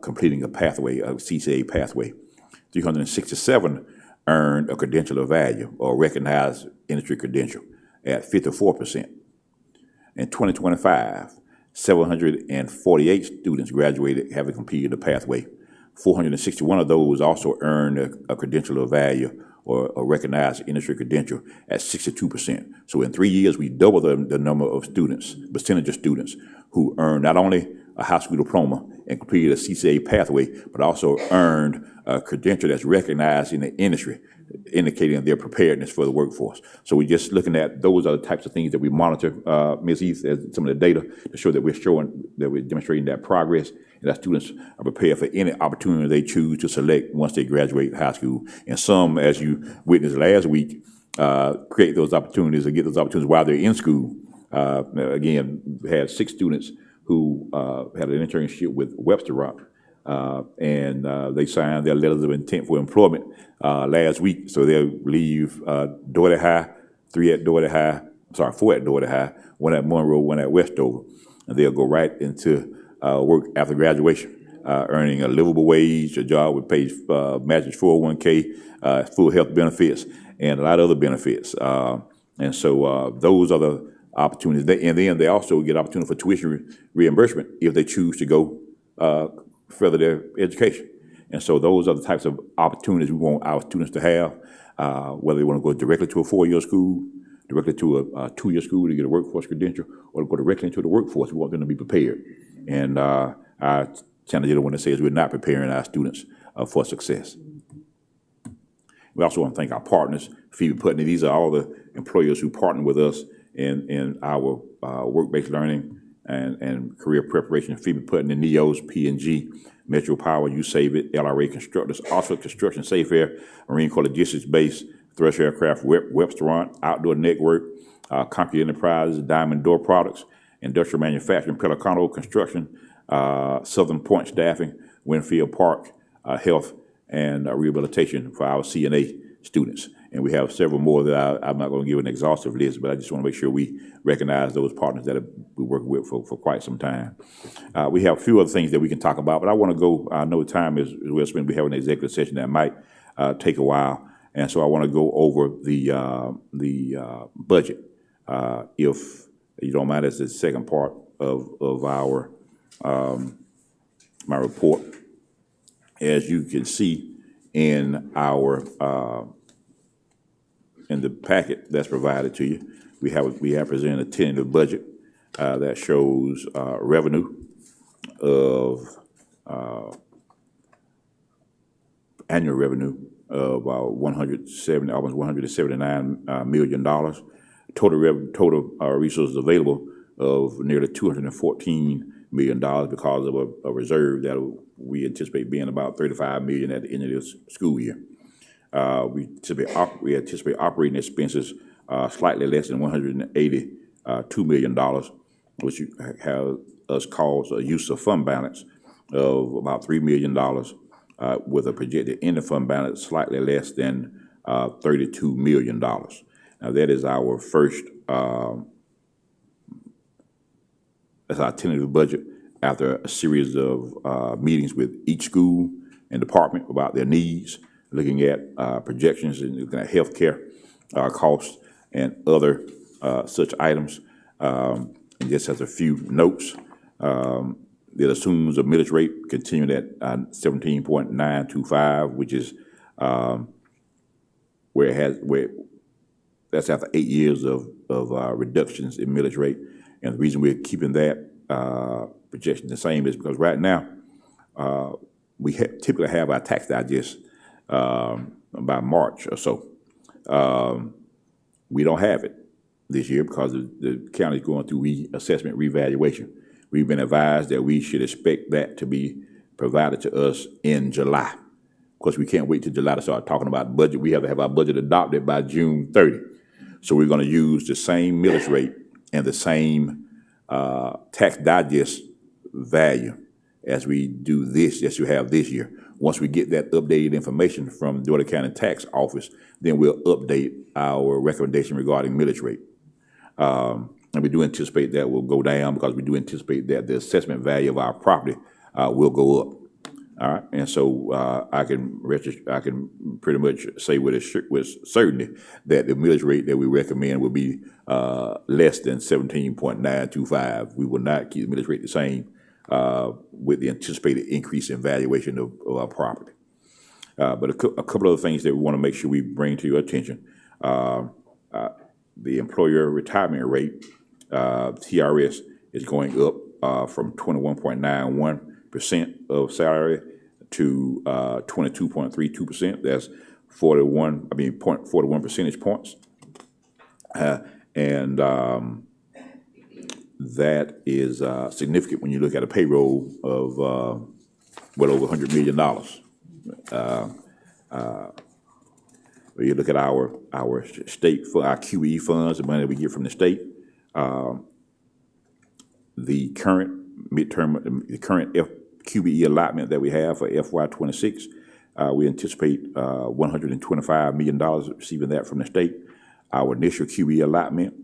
completing a pathway, a CCA pathway. 367 earned a credential of value or recognized industry credential at 54%. In 2025, 748 students graduated having completed the pathway. 461 of those also earned a credential of value or a recognized industry credential at 62%. So in 3 years, we doubled the number of students, percentage of students who earned not only a high school diploma and completed a CCA pathway, but also earned a credential that's recognized in the industry, indicating their preparedness for the workforce. So we're just looking at those are the types of things that we monitor, Ms. Heath, as some of the data to show that we're demonstrating that progress and that students are prepared for any opportunity they choose to select once they graduate high school. And some, as you witnessed last week, create those opportunities or get those opportunities while they're in school. Again, we had 6 students who had an internship with Webster Rock, and they signed their letters of intent for employment last week. So they'll leave Dougherty High, 4 at Dougherty High, 1 at Monroe, 1 at Westover, and they'll go right into work after graduation earning a livable wage, a job with pays matches 401k, full health benefits, and a lot of other benefits. And so those are the opportunities. And then they also get opportunity for tuition reimbursement if they choose to go further their education. And so those are the types of opportunities we want our students to have, whether they want to go directly to a 4-year school, directly to a 2-year school to get a workforce credential, or to go directly into the workforce. We want them to be prepared. And I kind of want to say is we're not preparing our students for success. We also want to thank our partners, Phoebe Putney. These are all the employers who partner with us in our work-based learning and career preparation. Phoebe Putney, NEOS, P&G, Metro Power, You Save It, LRA Constructors, Oxford Construction, Safe Air, Marine Corps Logistics Base, Thrush Aircraft, Webster Outdoor Network, Concrete Enterprises, Diamond Door Products, Industrial Manufacturing, Pelicano Construction, Southern Point Staffing, Winfield Park Health, and Rehabilitation for our CNA students. And we have several more that I'm not going to give an exhaustive list, but I just want to make sure we recognize those partners that we work with for quite some time. We have a few other things that we can talk about, but I want to go, I know time is well spent. We have an executive session that might take a while, and so I want to go over the budget. If you don't mind, that's the second part of our my report. As you can see in our in the packet that's provided to you, we have presented a tentative budget that shows revenue of annual revenue of almost $179 million. Total resources available of nearly $214 million because of a reserve that we anticipate being about $35 million at the end of this school year. We anticipate operating expenses slightly less than $182 million, which has us cause a use of fund balance of about $3 million, with a projected end of fund balance slightly less than $32 million. Now that is our first. That's our tentative budget after a series of meetings with each school and department about their needs, looking at projections and looking at healthcare costs and other such items. And just as a few notes, it assumes a millage rate continuing at 17.925, which is where that's after 8 years of reductions in millage rate. And the reason we're keeping that projection the same is because right now we typically have our tax digest by March or so. We don't have it this year because the county is going through reassessment, revaluation. We've been advised that we should expect that to be provided to us in July. Of course, we can't wait till July to start talking about budget. We have to have our budget adopted by June 30. So we're going to use the same millage rate and the same tax digest value as we do this, as you have this year. Once we get that updated information from Dougherty County Tax Office, then we'll update our recommendation regarding millage rate. And we do anticipate that will go down because we do anticipate that the assessment value of our property will go up. All right, and so I can pretty much say with certainty that the millage rate that we recommend will be less than 17.925. We will not keep the millage rate the same with the anticipated increase in valuation of our property. But a couple of other things that we want to make sure we bring to your attention. The employer retirement rate, TRS, is going up from 21.91% of salary to 22.32%. That's 0.41 percentage points. And that is significant when you look at a payroll of well over $100 million. When you look at our state, for our QE funds, the money that we get from the state, the current QBE allotment that we have for FY26, we anticipate $125 million receiving that from the state. Our initial QBE allotment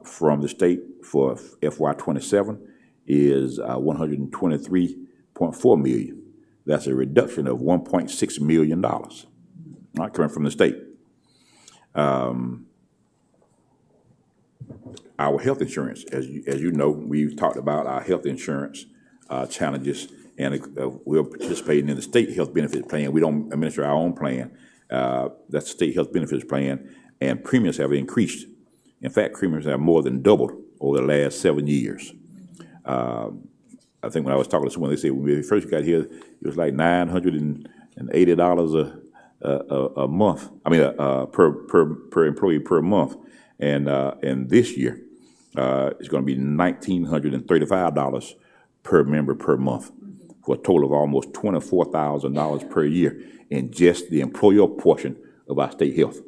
from the state for FY27 is $123.5 0.4 million. That's a reduction of $1.6 million, not coming from the state. Our health insurance, as you know, we've talked about our health insurance challenges, and we're participating in the state health benefits plan. We don't administer our own plan. That's the state health benefits plan, and premiums have increased. In fact, premiums have more than doubled over the last 7 years. I think when I was talking to someone, they said when we first got here, it was like $980 a month. I mean, per employee per month, and this year it's going to be $1,935 per member per month, for a total of almost $24,000 per year in just the employer portion of our state health.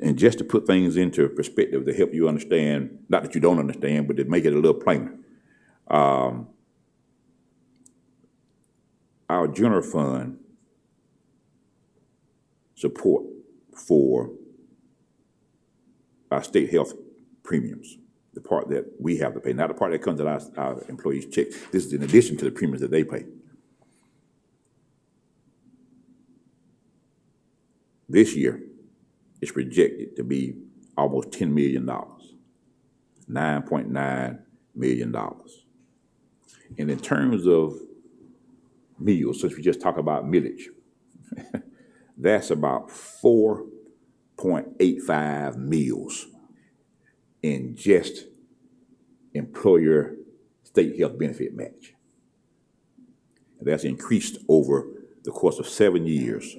And just to put things into perspective, to help you understand, not that you don't understand, but to make it a little plainer. Our general fund support for our state health premiums, the part that we have to pay, not the part that comes out our employees' check. This is in addition to the premiums that they pay. This year, it's projected to be almost $10 million, $9.9 million. And in terms of meals, since we just talked about millage, that's about 4.85 meals in just employer state health benefit match. And that's increased over the course of 7 years.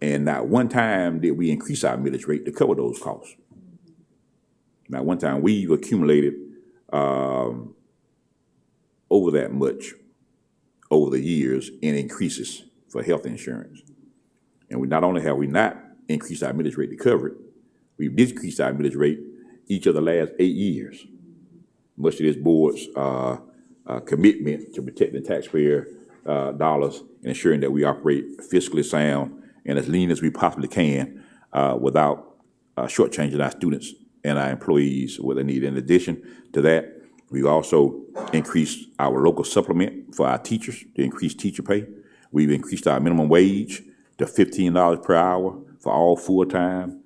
And not one time did we increase our millage rate to cover those costs. Not one time. We've accumulated over that much over the years in increases for health insurance. And we not only have we not increased our millage rate to cover it, we've decreased our millage rate each of the last 8 years. Much of this board's commitment to protecting taxpayer dollars and ensuring that we operate fiscally sound and as lean as we possibly can without shortchanging our students and our employees what they need. In addition to that, we've also increased our local supplement for our teachers to increase teacher pay. We've increased our minimum wage to $15 per hour for all full-time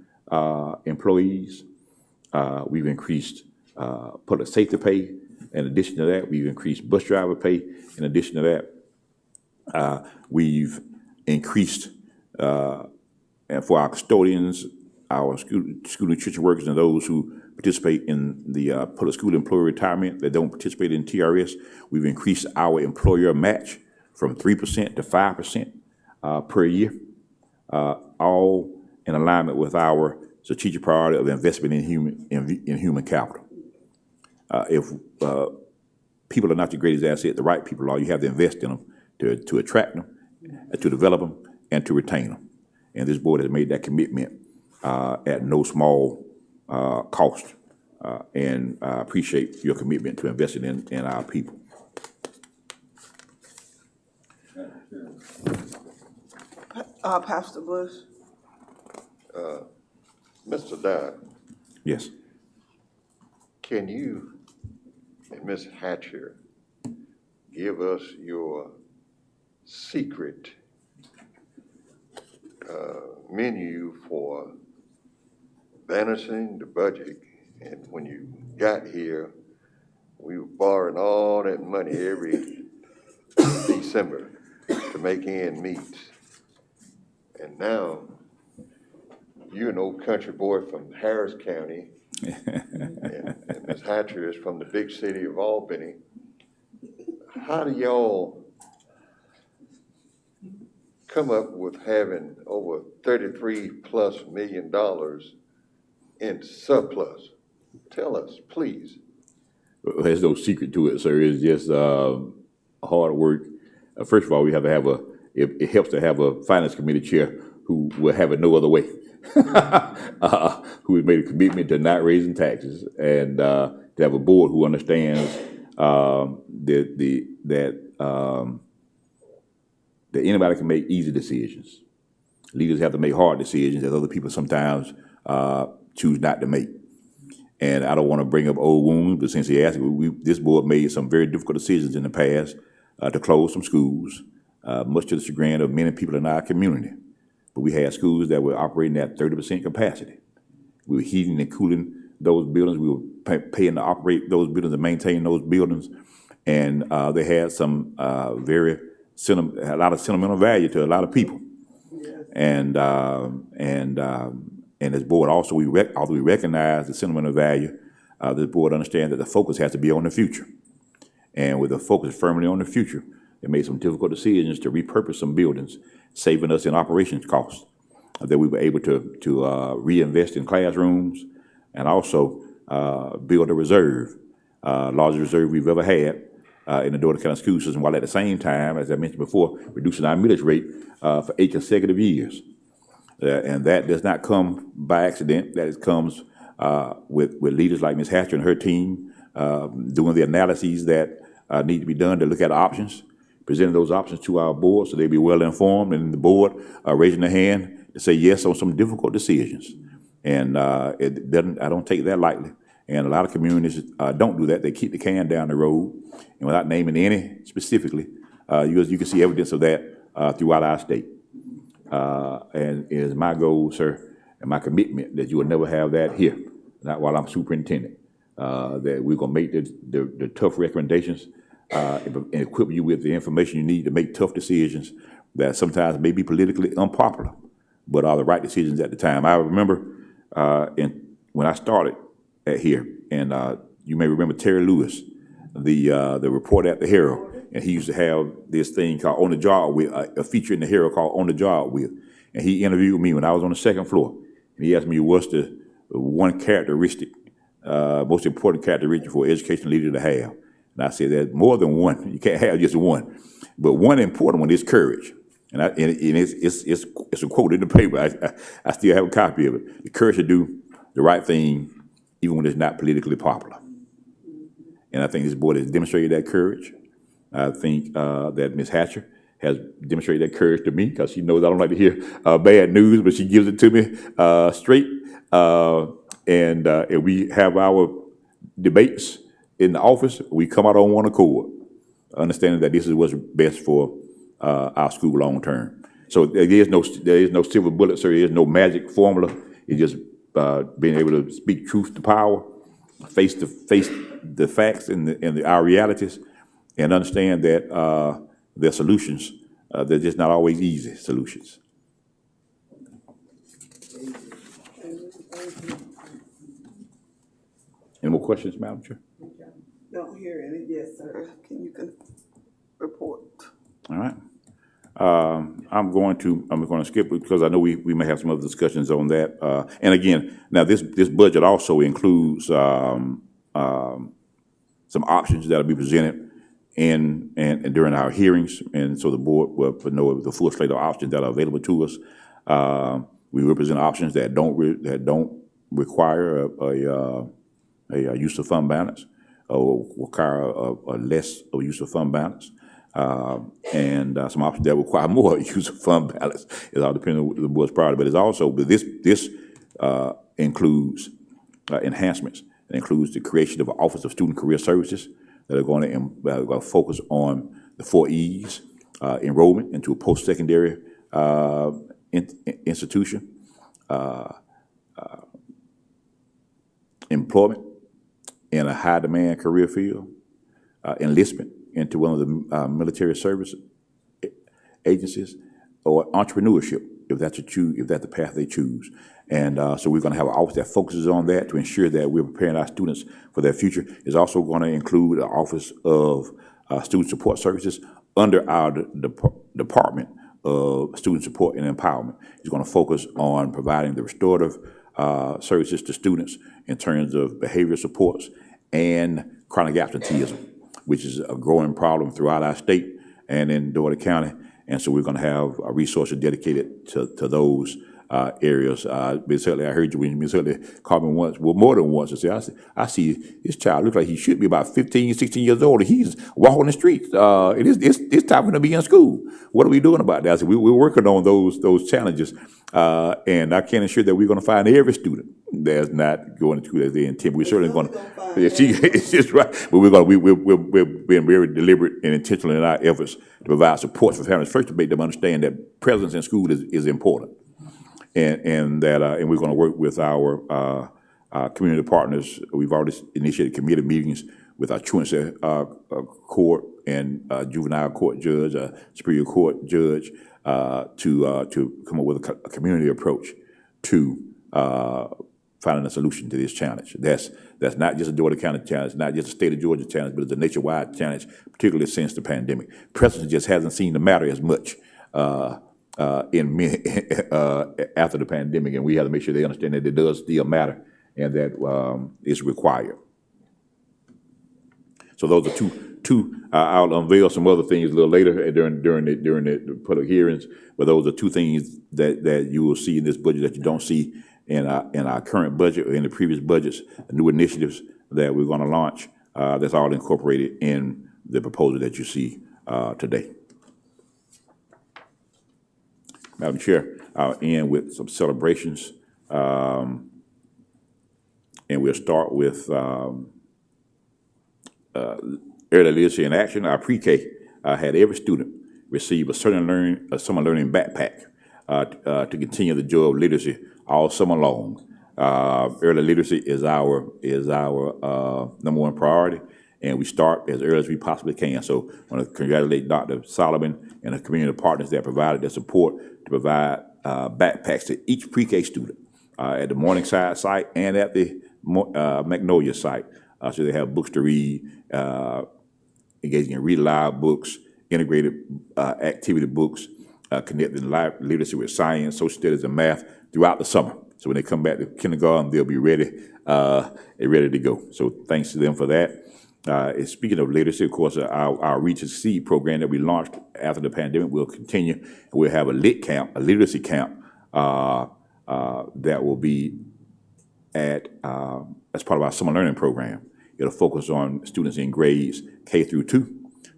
employees. We've increased public safety pay. In addition to that, we've increased bus driver pay. In addition to that, we've increased, and for our custodians, our school nutrition workers, and those who participate in the public school employee retirement that don't participate in TRS, we've increased our employer match from 3% to 5% per year, all in alignment with our strategic priority of investment in human capital. If people are not your greatest asset, the right people are. You have to invest in them to attract them, to develop them, and to retain them. And this board has made that commitment at no small cost. And I appreciate your commitment to investing in our people. Pastor Bush. Mr. Dodd, Yes. can you and Ms. Hatcher give us your secret menu for balancing the budget? And when you got here, we were borrowing all that money every December to make ends meet. And now, you're an old country boy from Harris County, and Ms. Hatcher is from the big city of Albany. How do y'all come up with having over $33+ million in surplus? Tell us, please. Well, there's no secret to it, sir. It's just hard work. First of all, we have to have it helps to have a finance committee chair who will have it no other way, who has made a commitment to not raising taxes, and to have a board who understands that anybody can make easy decisions. Leaders have to make hard decisions that other people sometimes choose not to make. And I don't want to bring up old wounds, but since he asked, this board made some very difficult decisions in the past to close some schools, much to the chagrin of many people in our community. But we had schools that were operating at 30% capacity. We were heating and cooling those buildings. We were paying to operate those buildings and maintain those buildings. And they had some a lot of sentimental value to a lot of people. And this board also, although we recognize the sentimental value, this board understands that the focus has to be on the future. And with the focus firmly on the future, they made some difficult decisions to repurpose some buildings, saving us in operations costs that we were able to reinvest in classrooms and also build a reserve, largest reserve we've ever had in the Dougherty County school system, while at the same time, as I mentioned before, reducing our millage rate for 8 consecutive years. And that does not come by accident. That comes with leaders like Ms. Hatcher and her team doing the analyses that need to be done to look at options, presenting those options to our board so they be well informed, and the board raising their hand to say yes on some difficult decisions. And I don't take that lightly. And a lot of communities don't do that. They keep the can down the road, and without naming any specifically, you can see evidence of that throughout our state. And it is my goal, sir, and my commitment that you will never have that here, not while I'm superintendent, that we're going to make the tough recommendations and equip you with the information you need to make tough decisions that sometimes may be politically unpopular, but are the right decisions at the time. I remember when I started here, and you may remember Terry Lewis, the reporter at the Herald, and he used to have this thing called On the Job With, a feature in the Herald called On the Job With, and he interviewed me when I was on the second floor, and he asked me what's the one characteristic, most important characteristic for an educational leader to have. And I said there's more than one. You can't have just one, but one important one is courage. And it's a quote in the paper. I still have a copy of it. The courage to do the right thing, even when it's not politically popular. And I think this board has demonstrated that courage. I think that Ms. Hatcher has demonstrated that courage to me because she knows I don't like to hear bad news, but she gives it to me straight. And we have our debates in the office. We come out on one accord, understanding that this is what's best for our school long term. So there is no silver bullet, sir. There is no magic formula. It's just being able to speak truth to power, face the facts and our realities, and understand that their solutions, they're just not always easy solutions. Any more questions, Madam Chair? Don't hear any. Yes, sir. Can you report? All right. I'm going to skip because I know we may have some other discussions on that. And again, now this budget also includes some options that'll be presented and during our hearings, and so the board will know the full slate of options that are available to us. We represent options that don't require a use of fund balance or require a less of use of fund balance. And some options that require more use of fund balance. It all depends on the board's priority, but it's also, this includes enhancements. It includes the creation of an Office of Student Career Services that are going to focus on the 4 E's, enrollment into a post-secondary institution, employment in a high-demand career field, enlistment into one of the military service agencies, or entrepreneurship, if that's the path they choose. And so we're going to have an office that focuses on that to ensure that we're preparing our students for their future. It's also going to include an Office of Student Support Services under our Department of Student Support and Empowerment. It's going to focus on providing the restorative services to students in terms of behavioral supports and chronic absenteeism, which is a growing problem throughout our state and in Dougherty County. And so we're going to have resources dedicated to those areas. Ms. Hurley, I heard you when Ms. Hurley called me once, well, more than once, and said, I see this child looks like he should be about 15, 16 years old, and he's walking the streets. It's time for him to be in school. What are we doing about that? I said, we're working on those challenges, and I can assure that we're going to find every student that's not going to school as they intend. We're certainly going to. It's just right, but we're being very deliberate and intentional in our efforts to provide support for families. First, to make them understand that presence in school is important, and we're going to work with our community partners. We've already initiated committee meetings with our truancy court and juvenile court judge, superior court judge, to come up with a community approach to finding a solution to this challenge. That's not just a Dougherty County challenge, not just a state of Georgia challenge, but it's a nationwide challenge, particularly since the pandemic. Presence just hasn't seemed to matter as much after the pandemic, and we have to make sure they understand that it does still matter and that it's required. So those are two. I'll unveil some other things a little later during the public hearings, but those are two things that you will see in this budget that you don't see in our current budget or in the previous budgets. New initiatives that we're going to launch. That's all incorporated in the proposal that you see today. Madam Chair, I'll end with some celebrations, and we'll start with early literacy in action. Our pre-K had every student receive a summer learning backpack to continue the joy of literacy all summer long. Early literacy is our number one priority, and we start as early as we possibly can. So I want to congratulate Dr. Solomon and the community partners that provided their support to provide backpacks to each pre-K student at the Morningside site and at the Magnolia site. So they have books to read, engaging in read aloud books, integrated activity books, connecting literacy with science, social studies, and math throughout the summer. So when they come back to kindergarten, they'll be ready to go. So thanks to them for that. And speaking of literacy, of course, our Reach and Succeed program that we launched after the pandemic will continue. We'll have a literacy camp that will be as part of our summer learning program. It'll focus on students in grades K through 2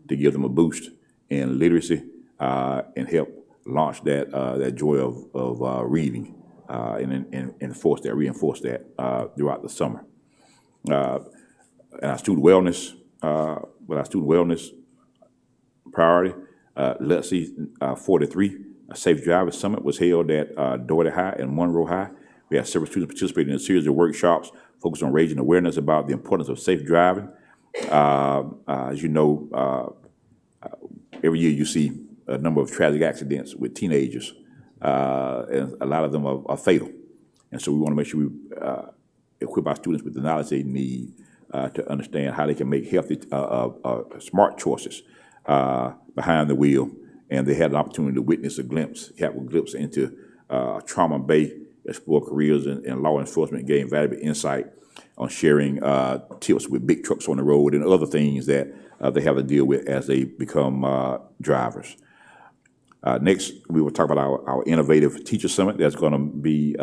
to give them a boost in literacy and help launch that joy of reading and reinforce that throughout the summer. And our student wellness, priority, let's see, 43, a Safe Driver Summit was held at Dougherty High and Monroe High. We had several students participating in a series of workshops focused on raising awareness about the importance of safe driving. As you know, every year you see a number of tragic accidents with teenagers, and a lot of them are fatal. And so we want to make sure we equip our students with the knowledge they need to understand how they can make healthy, smart choices behind the wheel. And they had an opportunity to witness a glimpse into Trauma Bay, explore careers in law enforcement, gain valuable insight on sharing tips with big trucks on the road and other things that they have to deal with as they become drivers. Next, we will talk about our Innovative Teacher Summit. That's going to be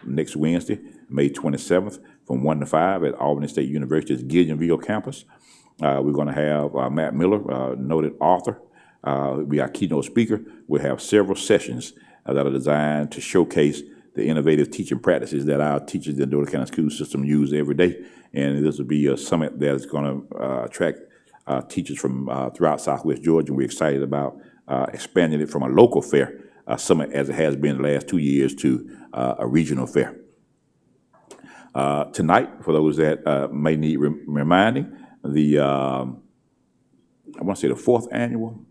next Wednesday, May 27th, from 1 to 5 at Albany State University's Gillianville campus. We're going to have Matt Miller, noted author, be our keynote speaker. We'll have several sessions that are designed to showcase the innovative teaching practices that our teachers in the Dougherty County school system use every day. And this will be a summit that is going to attract teachers from throughout Southwest Georgia, and we're excited about expanding it from a local fair summit, as it has been the last 2 years, to a regional fair. Tonight, for those that may need reminding, I want to say the fourth annual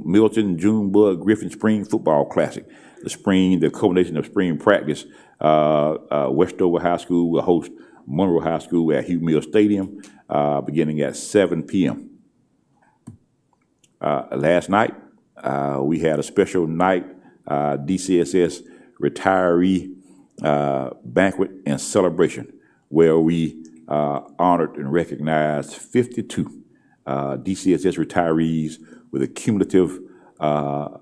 Milton Junebug Griffin Spring Football Classic. The culmination of spring practice, Westover High School will host Monroe High School at Hugh Mills Stadium, beginning at 7 p.m. Last night, we had a special night, DCSS retiree banquet and celebration, where we honored and recognized 52 DCSS retirees with a cumulative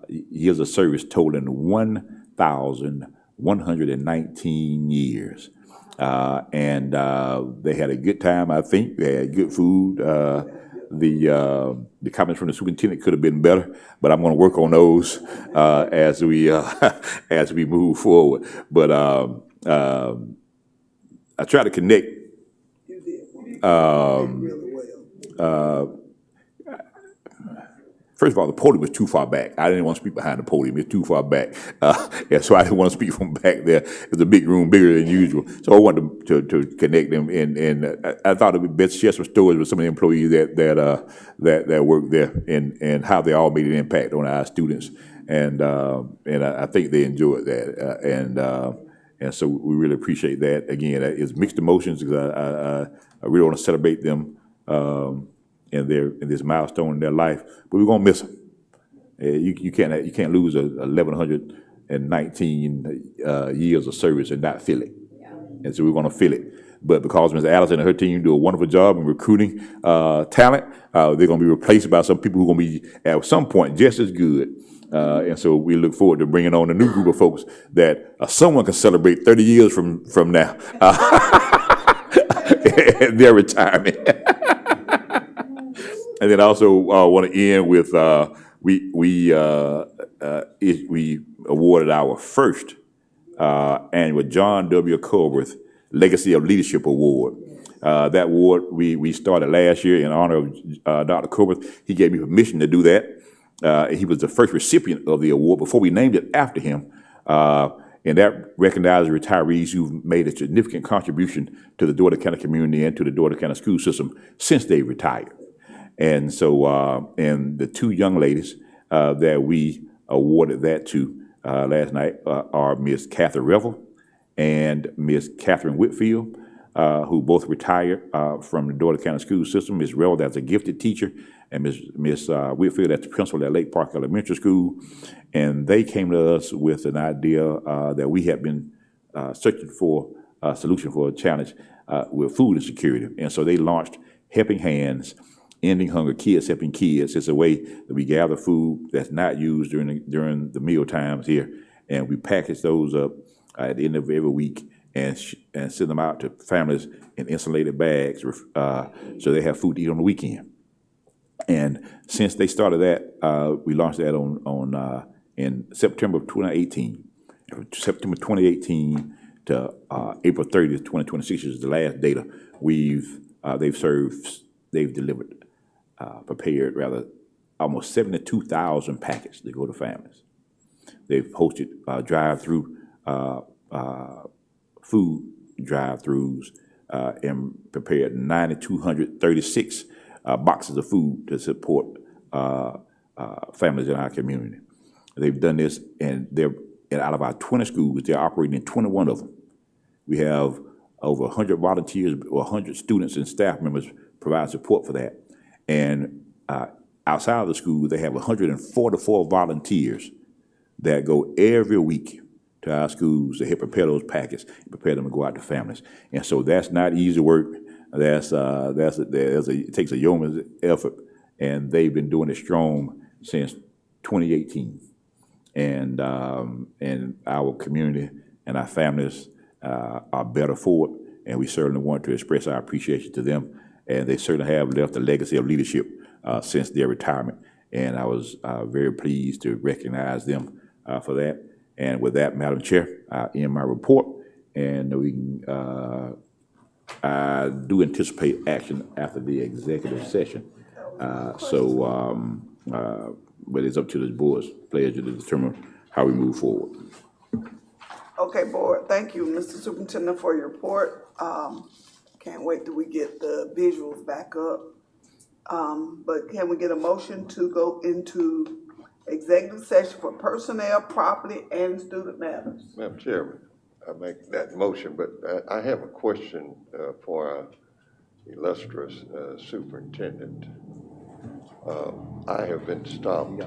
years of service totaling 1,119 years. And they had a good time, I think. They had good food. The comments from the superintendent could have been better, but I'm going to work on those as we as we move forward. But I try to connect. First of all, the podium was too far back. I didn't want to speak behind the podium. It's too far back. And so I didn't want to speak from back there. It's a big room, bigger than usual. So I wanted to connect them. And I thought it would be best to share some stories with some of the employees that work there and how they all made an impact on our students. And I think they enjoyed that. And so we really appreciate that. Again, it's mixed emotions because I really want to celebrate them in this milestone in their life, but we're gonna miss them. You can't lose 1,119 years of service and not feel it. And so we're gonna feel it. But because Ms. Allison and her team do a wonderful job in recruiting talent, they're gonna be replaced by some people who are gonna be at some point just as good. And so we look forward to bringing on a new group of folks that someone can celebrate 30 years from now, their retirement. And then I also want to end with we awarded our first annual John W. Culberth Legacy of Leadership Award. That award we started last year in honor of Dr. Culberth. He gave me permission to do that. He was the first recipient of the award before we named it after him. And that recognizes retirees who've made a significant contribution to the Dougherty County community and to the Dougherty County school system since they retired. And so, and the two young ladies that we awarded that to last night are Ms. Catherine Revel and Ms. Catherine Whitfield, who both retired from the Dougherty County school system. Ms. Revel, that's a gifted teacher, and Ms. Whitfield, that's the principal at Lake Park Elementary School. And they came to us with an idea that we had been searching for a solution for a challenge with food insecurity. And so they launched Helping Hands, Ending Hunger, Kids Helping Kids. It's a way that we gather food that's not used during the meal times here, and we package those up at the end of every week and send them out to families in insulated bags so they have food to eat on the weekend. And since they started that, we launched that in September of 2018. From September 2018 to April 30th, 2026 is the last data. They've delivered. Prepared almost 72,000 packets to go to families. They've hosted drive-through food drive-throughs and prepared 9,236 boxes of food to support families in our community. They've done this, and out of our 20 schools, they're operating in 21 of them. We have over 100 volunteers or 100 students and staff members provide support for that. And outside of the school, they have 144 volunteers that go every week to our schools to help prepare those packets, prepare them to go out to families. And so that's not easy work. It takes a yeoman's effort, and they've been doing it strong since 2018. And our community and our families are better for it, and we certainly want to express our appreciation to them. And they certainly have left a legacy of leadership since their retirement. And I was very pleased to recognize them for that. And with that, Madam Chair, I end my report. And I do anticipate action after the executive session. But it's up to the board's pleasure to determine how we move forward. Okay, board, thank you, Mr. Superintendent, for your report. Can't wait till we get the visuals back up. But can we get a motion to go into executive session for personnel, property, and student matters? Madam Chairman, I make that motion, but I have a question for our illustrious superintendent. I have been stopped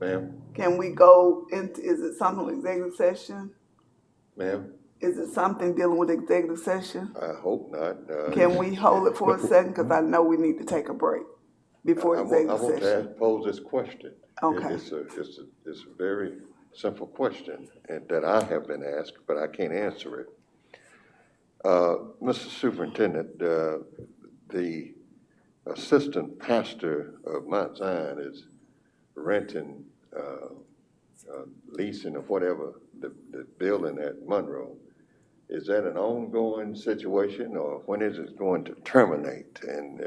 Ma'am? Can we go into, is it something with executive session? Ma'am? Is it something dealing with executive session? I hope not. Can we hold it for a second? Because I know we need to take a break. before I want executive to session? pose this question. Okay. It's a very simple question and that I have been asked, but I can't answer it. Mr. Superintendent, the assistant pastor of Mount Zion is renting, leasing or whatever, the building at Monroe. Is that an ongoing situation, or when is it going to terminate? And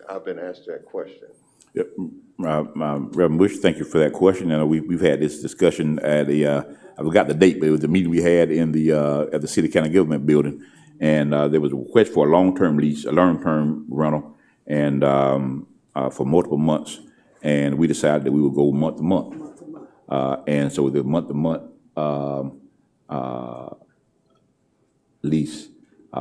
I've been asked that question. Yep. Reverend Bush, thank you for that question. And we've had this discussion at I forgot the date, but it was the meeting we had in at the City County Government Building. And there was a request for a long-term lease, a long-term rental, and for multiple months. And we decided that we would go month to month. And so the month-to-month lease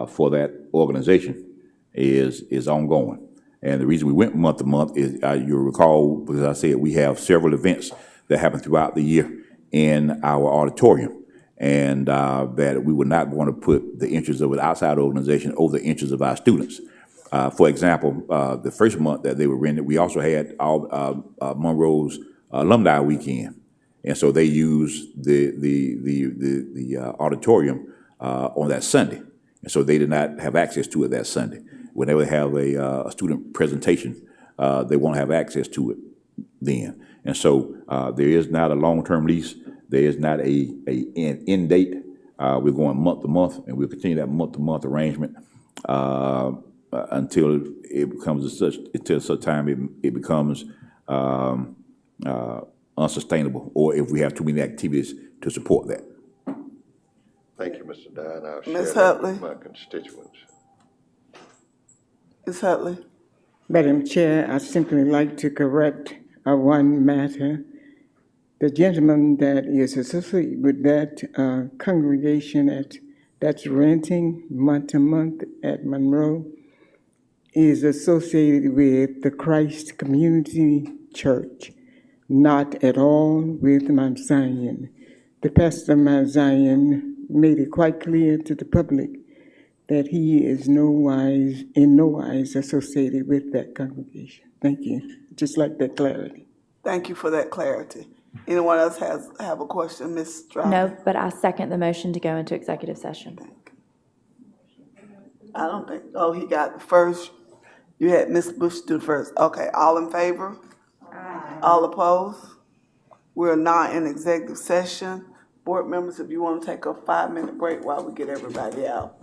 for that organization is ongoing. And the reason we went month to month is, you'll recall, because I said we have several events that happen throughout the year in our auditorium, and that we were not going to put the interests of an outside organization over the interests of our students. For example, the first month that they were rented, we also had Monroe's Alumni Weekend, and so they used the auditorium on that Sunday, and so they did not have access to it that Sunday. Whenever they have a student presentation, they won't have access to it then. And so there is not a long-term lease. There is not a end date. We're going month to month, and we'll continue that month-to-month arrangement until it becomes until such time it becomes unsustainable, or if we have too many activities to support that. Thank you, Mr. Dye, and I'll share Ms. that with Hutley. my constituents. Ms. Hutley? Madam Chair, I simply like to correct one matter. The gentleman that is associated with that congregation that's renting month to month at Monroe is associated with the Christ Community Church, not at all with Mount Zion. The pastor of Mount Zion made it quite clear to the public that he is in no wise associated with that congregation. Thank you. Just like that clarity. Thank you for that clarity. Anyone else have a question? Ms. Stroud? No, but I second the motion to go into executive session. I don't think, oh, he got the first. You had Ms. Bush do the first. Okay, all in favor? Aye. All opposed? We're now in executive session. Board members, if you want to take a 5-minute break while we get everybody out.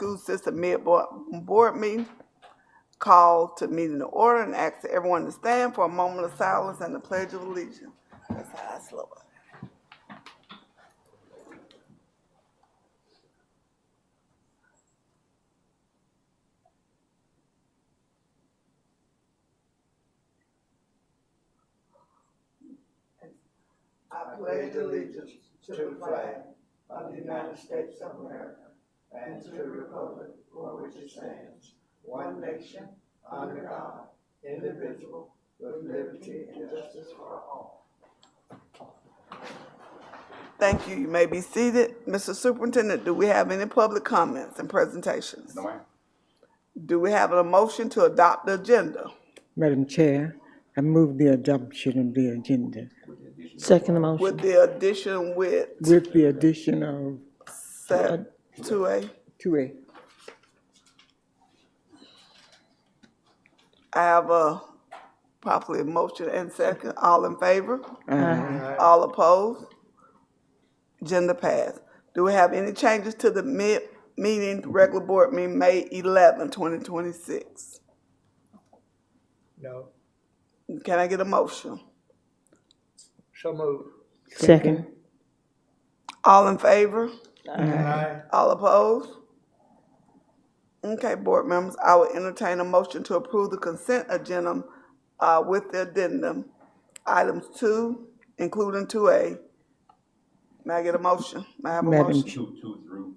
School System Mid-Board Meeting. Call to meeting in order and ask everyone to stand for a moment of silence and the Pledge of Allegiance. That's how I slow it. I pledge allegiance to the flag of the United States of America and to the republic for which it stands, one nation, under God, indivisible, with liberty and justice for all. Thank you. You may be seated. Mr. Superintendent, do we have any public comments and presentations? No, ma'am. Do we have a motion to adopt the agenda? Madam Chair, I move the adoption of the agenda Second motion. With the addition with with the addition of 2A? 2A. I have a properly motion and second. All in favor? Aye. All opposed? Agenda passed. Do we have any changes to the regular board meeting, May 11, 2026? No. Can I get a motion? So moved. Second. All in favor? Aye. All opposed? Okay, board members, I will entertain a motion to approve the consent agenda with the addendum. Items 2, including 2A. May I get a motion? May I have a Madam motion?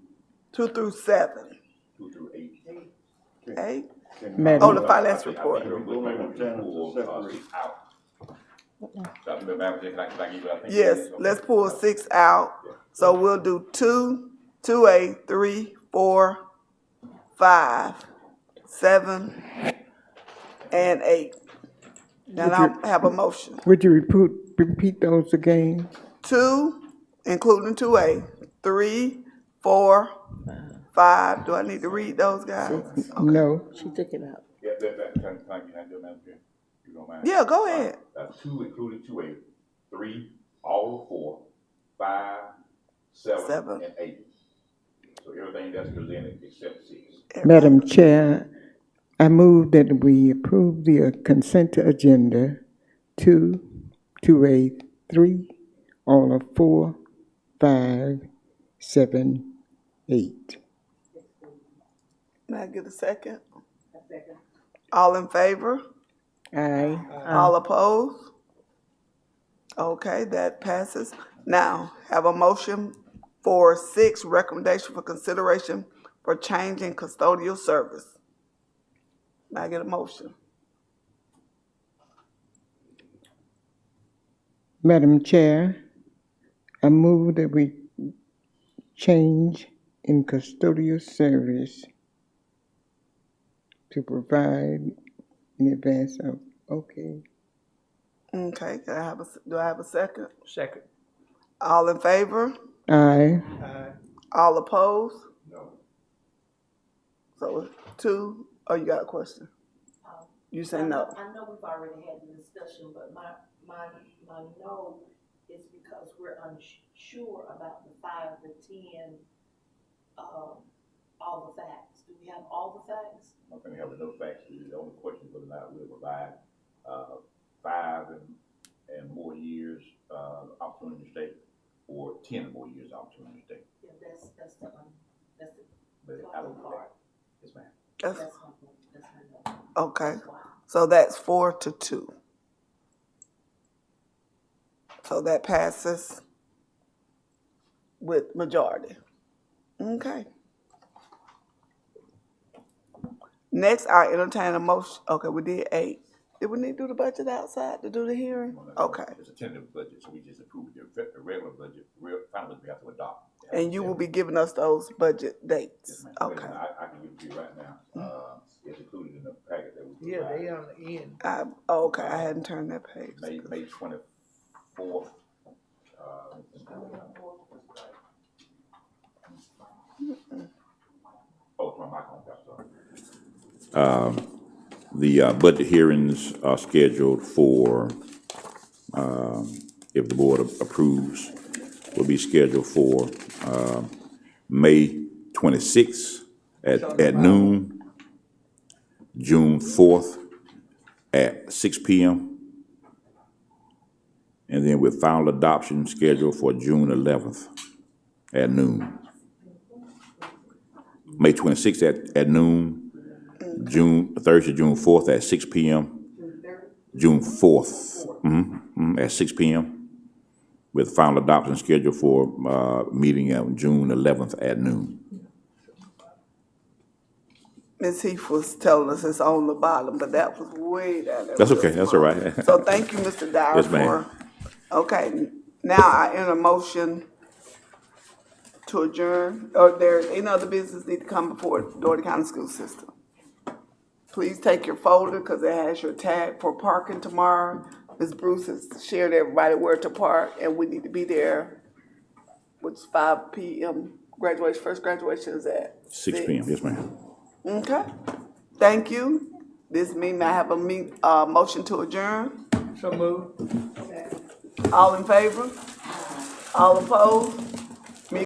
2 through 7. 8? Madam, Oh, the finance report. Yes, let's pull 6 out. So we'll do 2A, 3, 4, 5, 7, and 8. And I'll have a motion. would you repeat those again? 2, including 2A, 3, 4, 5. Do I need to read those, guys? No. She took it out. Yeah, can I do that, Madam Chair? You don't mind? Yeah, go ahead. 2 including 2A, 3, all of 4, 5, 7, 7. and 8. So everything that's presented except 6. Madam Chair, I move that we approve the consent agenda 2, 2A, 3, all of 4, 5, 7, 8. May I get a second? All in favor? Aye. All opposed? Okay, that passes. Now, have a motion for 6, recommendation for consideration for change in custodial service. May I get a motion? Madam Chair, I move that we change in custodial service to provide in advance of, okay. Okay, do I have a second? Second. All in favor? Aye. Aye. All opposed? No. So 2, oh, you got a question? You say no. I know we've already had the discussion, but my no is because we're unsure about the 5 to 10, all the facts. Do we have all the facts? I'm gonna have no facts. The only question whether or not we'll provide 5 and more years opportunity to stay, or 10 more years opportunity to stay. Yeah, that's the But I don't know that. Yes, ma'am. That's, that's my no. okay, That's why. so that's 4 to 2. So that passes with majority. Okay. Next, I entertain a motion. Okay, we did 8. Did we need to do the budget outside to do the hearing? Okay. It's a tentative budget, so we just approved the regular budget. Final budget we have to adopt. And you will be giving us those budget Yes, dates? ma'am. Okay. I can give it to you right now. It's included in the packet that we Yeah, provided. they on the end. Okay, I hadn't turned that page. May 24th. Oh, it's my microphone, sorry. The budget hearings are scheduled for, if the board approves, will be scheduled for May 26th at noon, June 4th at 6 p.m., and then with final adoption scheduled for June 11th at noon. May 26th at noon, Thursday, June 4th at 6 p.m., June 4th at 6 p.m., with final adoption scheduled for meeting on June 11th at noon. Ms. Heath was telling us it's on the bottom, but that was way down there. That's okay, that's all right. So thank you, Mr. Dyer, Yes, ma'am. for, okay, now I enter a motion to adjourn, or there any other business need to come before Dougherty County School System. Please take your folder, because it has your tag for parking tomorrow. Ms. Bruce has shared everybody where to park, and we need to be there, which is 5 p.m. graduation, first graduation is at 6 p.m., yes, ma'am. Okay, thank you. This meeting, I have a motion to adjourn. So moved. All in favor? All opposed?